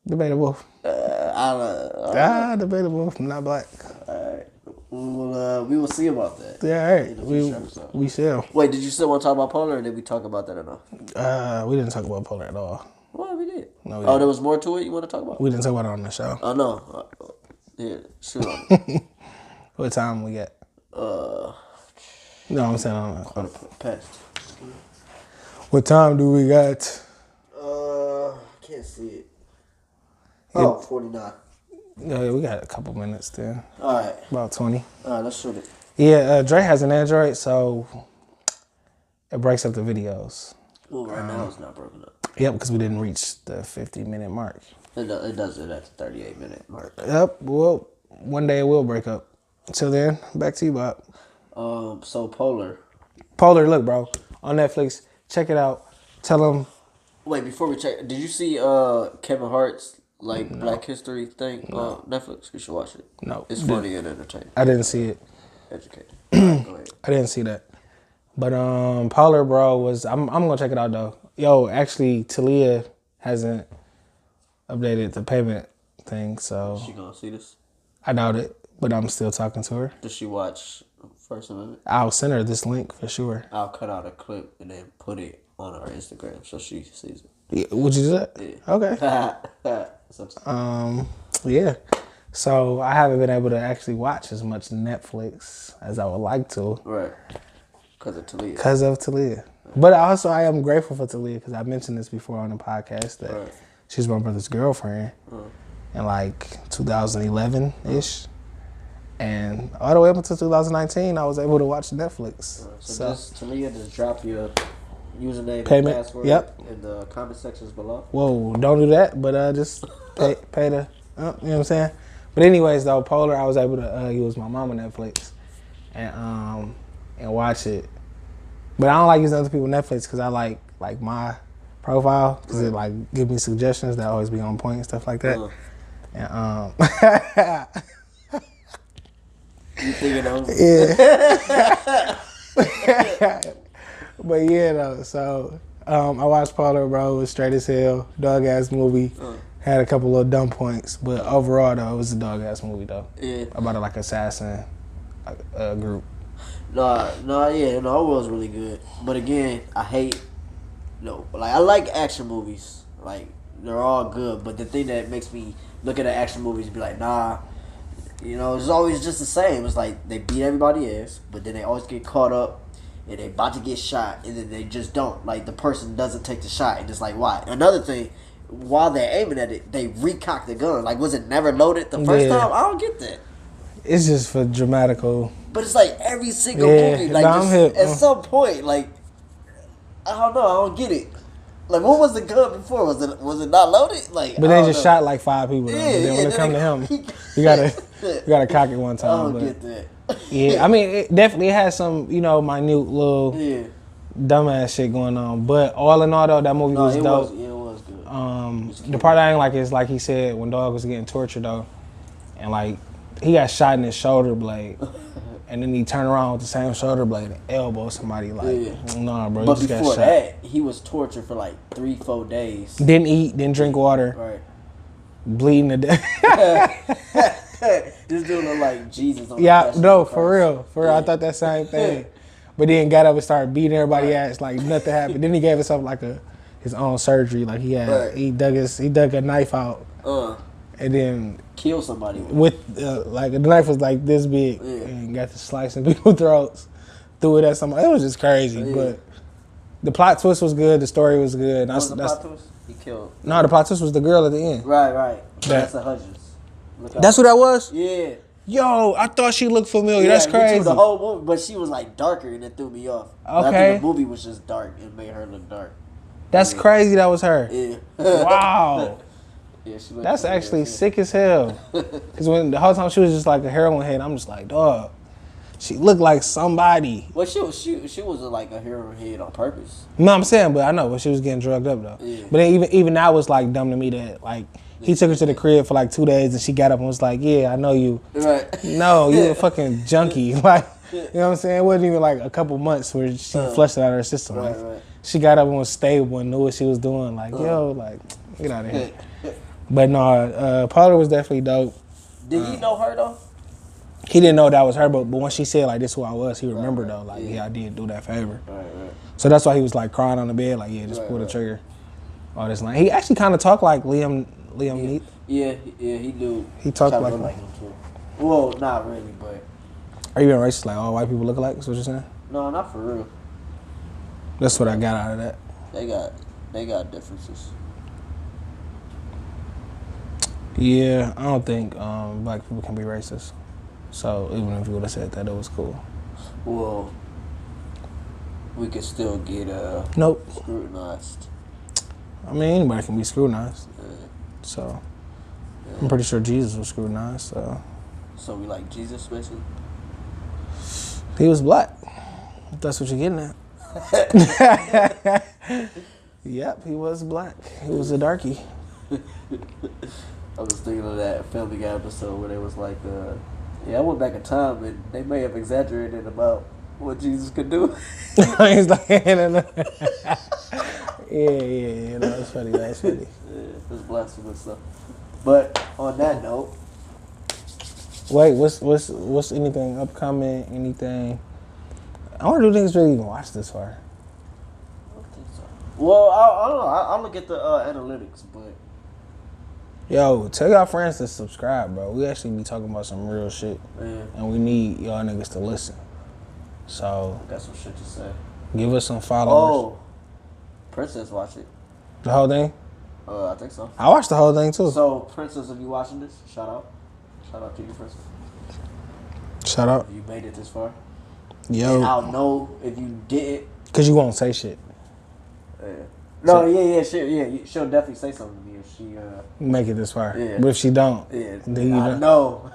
Debatable. I don't know. Debatable. I'm not black. All right. We will see about that. Yeah, all right. We shall. Wait, did you still want to talk about Polar, or did we talk about that enough? We didn't talk about Polar at all. Well, we did. No, there was more to it you want to talk about? We didn't talk about it on the show. Oh, no. Yeah, sure. What time we got? No, I'm saying past. What time do we got? Can't see it. Oh, 49. Yeah, we got a couple minutes there. All right. About 20. All right, let's shoot it. Yeah, Dre has an Android, so it breaks up the videos. Well, right now it's not broken up. Yep, because we didn't reach the 50-minute mark. It does it at the 38-minute mark. Yep, well, one day it will break up. Until then, back to you, Bob. So Polar. Polar, look, bro, on Netflix. Check it out. Tell them. Wait, before we check, did you see Kevin Hart's Black History thing on Netflix? You should watch it. No. It's funny and entertaining. I didn't see it. Educated. Go ahead. I didn't see that. But Polar, bro, was I'm gonna check it out though. Yo, actually, Talia hasn't updated the payment thing, so Is she gonna see this? I doubt it. But I'm still talking to her. Does she watch First Amendment? I'll send her this link for sure. I'll cut out a clip and then put it on our Instagram so she sees it. Yeah, would you do that? Yeah. Okay. Yeah. So I haven't been able to actually watch as much Netflix as I would like to. Right. Because of Talia. Because of Talia. But also I am grateful for Talia because I mentioned this before on the podcast that she's my brother's girlfriend in 2011-ish. And all the way up until 2019, I was able to watch Netflix. So just Talia, just drop your username payment, and password in the comment sections below. Whoa, don't do that, but just pay the, you know what I'm saying? But anyways, though, Polar, I was able to use my mama Netflix and watch it. But I don't like using other people's Netflix because I like my profile because it give me suggestions that always be on point and stuff like that. And you thinking those? Yeah. But yeah, though. So I watched Polar, bro. It was straight as hell, dog ass movie. Had a couple little dumb points, but overall though, it was a dog ass movie though. Yeah. About a assassin group. No, it was really good. But again, I hate, I like action movies. Like, they're all good. But the thing that makes me look at the action movies and be like, nah, it's always just the same. It's like they beat everybody else, but then they always get caught up and they about to get shot, and then they just don't. Like, the person doesn't take the shot, and it's like, why? Another thing, while they're aiming at it, they recock the gun. Like, was it never loaded the first time? I don't get that. It's just for dramatical. But it's like every single movie, like at some point, like, I don't know, I don't get it. Like, what was the gun before? Was it not loaded? Like, but they just shot like 5 people. Yeah, then when it come to him, you gotta cock it one time. I don't get that. Yeah, I mean, it definitely has some minute little dumbass shit going on. But all in all, though, that movie was dope. It was good. The part I didn't like is like he said when dog was getting tortured though, and like he got shot in his shoulder blade. And then he turned around with the same shoulder blade and elbow somebody nah, bro. But before that, he was tortured for like 3-4 days. Didn't eat, didn't drink water. Right. Bleeding to death. This dude look like Jesus. On for real. I thought that same thing. But then got up and started beating everybody ass like nothing happened. Then he gave himself like his own surgery. Like he dug a knife out. And then kill somebody with the knife was like this big and got to slicing people's throats, threw it at somebody. It was just crazy, but the plot twist was good. The story was good. What was the plot twist? He killed. No, the plot twist was the girl at the end. Right. That's a Hudgens. That's who that was. Yeah. Yo, I thought she looked familiar. That's crazy. The whole movie, but she was like darker, and it threw me off. Okay. I think the movie was just dark. It made her look dark. That's crazy. That was her. Yeah. Wow. Yeah, that's actually sick as hell. Because when the whole time she was just like a heroin head, I'm just like, dog, she looked like somebody. Well, she was like a heroin head on purpose. No, I'm saying, but I know, but she was getting drugged up though. Yeah. But then even that was like dumb to me that like he took her to the crib for like 2 days and she got up and was like, yeah, I know you. Right. No, you a fucking junkie. Like, you know what I'm saying? It wasn't even like a couple months where she flushed it out of her system. Right, like, right. She got up and was stable and knew what she was doing. Like, yo, like, get out of here. But no, Polar was definitely dope. Did he know her though? He didn't know that was her, but when she said like this is who I was, he remembered though. Like, yeah, I did do that favor. Right. So that's why he was like crying on the bed, like, yeah, just pull the trigger. All this line. He actually kind of talked like Liam Neeson. Yeah, he do. He talked like him too. Well, not really, but. Are you being racist? Like all white people look alike? That's what you're saying? No, not for real. That's what I got out of that. They got differences. Yeah, I don't think black people can be racist. So even if you would have said that, it was cool. Well, we could still get Nope. scrutinized. I mean, anybody can be scrutinized. So I'm pretty sure Jesus was scrutinized. So we like Jesus, basically. He was black. If that's what you're getting at. Yep, he was black. He was a darkie. I was thinking of that Family Guy episode where they was like, I went back in time and they may have exaggerated about what Jesus could do. He's like, yeah. That's funny. Yeah, it's blasphemous stuff. But on that note, wait, what's anything upcoming? Anything? I wonder if niggas really even watch this far. I don't think so. Well, I don't know. I'll look at the analytics, but yo, tell y'all friends to subscribe, bro. We actually be talking about some real shit, and we need y'all niggas to listen. So I got some shit to say. Give us some followers. Oh, Princess watch it. The whole thing? I think so. I watched the whole thing too. So Princess, if you watching this, shout out to you, Princess. Shout out. If you made it this far. Yo. And I'll know if you didn't. Cause you won't say shit. Yeah. No, she'll definitely say something to me if she make it this far. Yeah. But if she don't, then you know.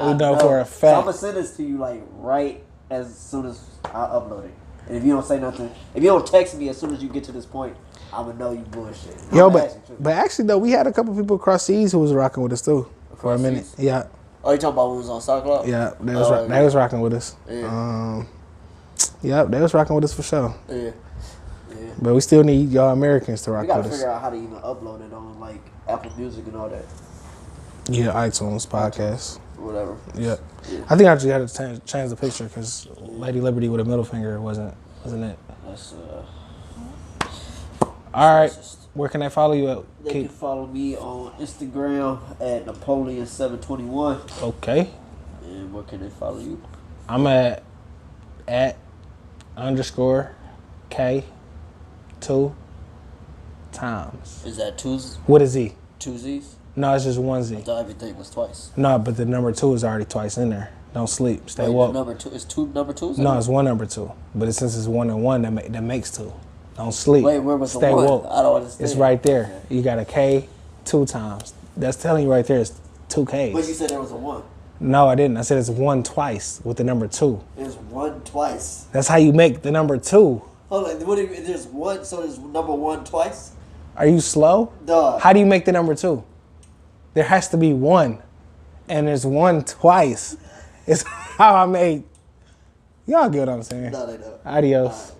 We know for a fact. So I'm gonna send this to you like right as soon as I upload it. And if you don't say nothing, if you don't text me as soon as you get to this point, I'm gonna know you bullshit. Yo, but actually though, we had a couple people across seas who was rocking with us too for a minute. Seas? Yeah. Oh, you talking about when we was on SoundCloud? Yeah, they was rocking with us. Yeah. They was rocking with us for sure. Yeah. But we still need y'all Americans to rock with us. We gotta figure out how to even upload it on like Apple Music and all that. Yeah, iTunes, podcasts. Whatever. Yeah. I think I actually had to change the picture because Lady Liberty with a middle finger wasn't it. That's all right. Where can I follow you at? They can follow me on Instagram at Napoleon721. Okay. And where can they follow you? I'm at _K 2 times. Is that twos? What is Z? 2 Z's? No, it's just 1 Z. I thought everything was twice. No, but the number 2 is already twice in there. Don't sleep. Stay woke. Number 2 is 2 number 2s? No, it's 1 number 2. But since it's 1 and 1, that makes 2. Don't sleep. Wait, where was Stay the 1? woke. I don't understand. It's right there. Okay. You got a K 2 times. That's telling you right there it's 2 Ks. But you said there was a 1. No, I didn't. I said it's 1 twice with the number 2. There's 1 twice. That's how you make the number 2. Hold on. What if there's 1, so there's number 1 twice? Are you slow? Duh. How do you make the number 2? There has to be 1. And there's 1 twice. It's how I made. Y'all get what I'm saying. No, they don't. Adios.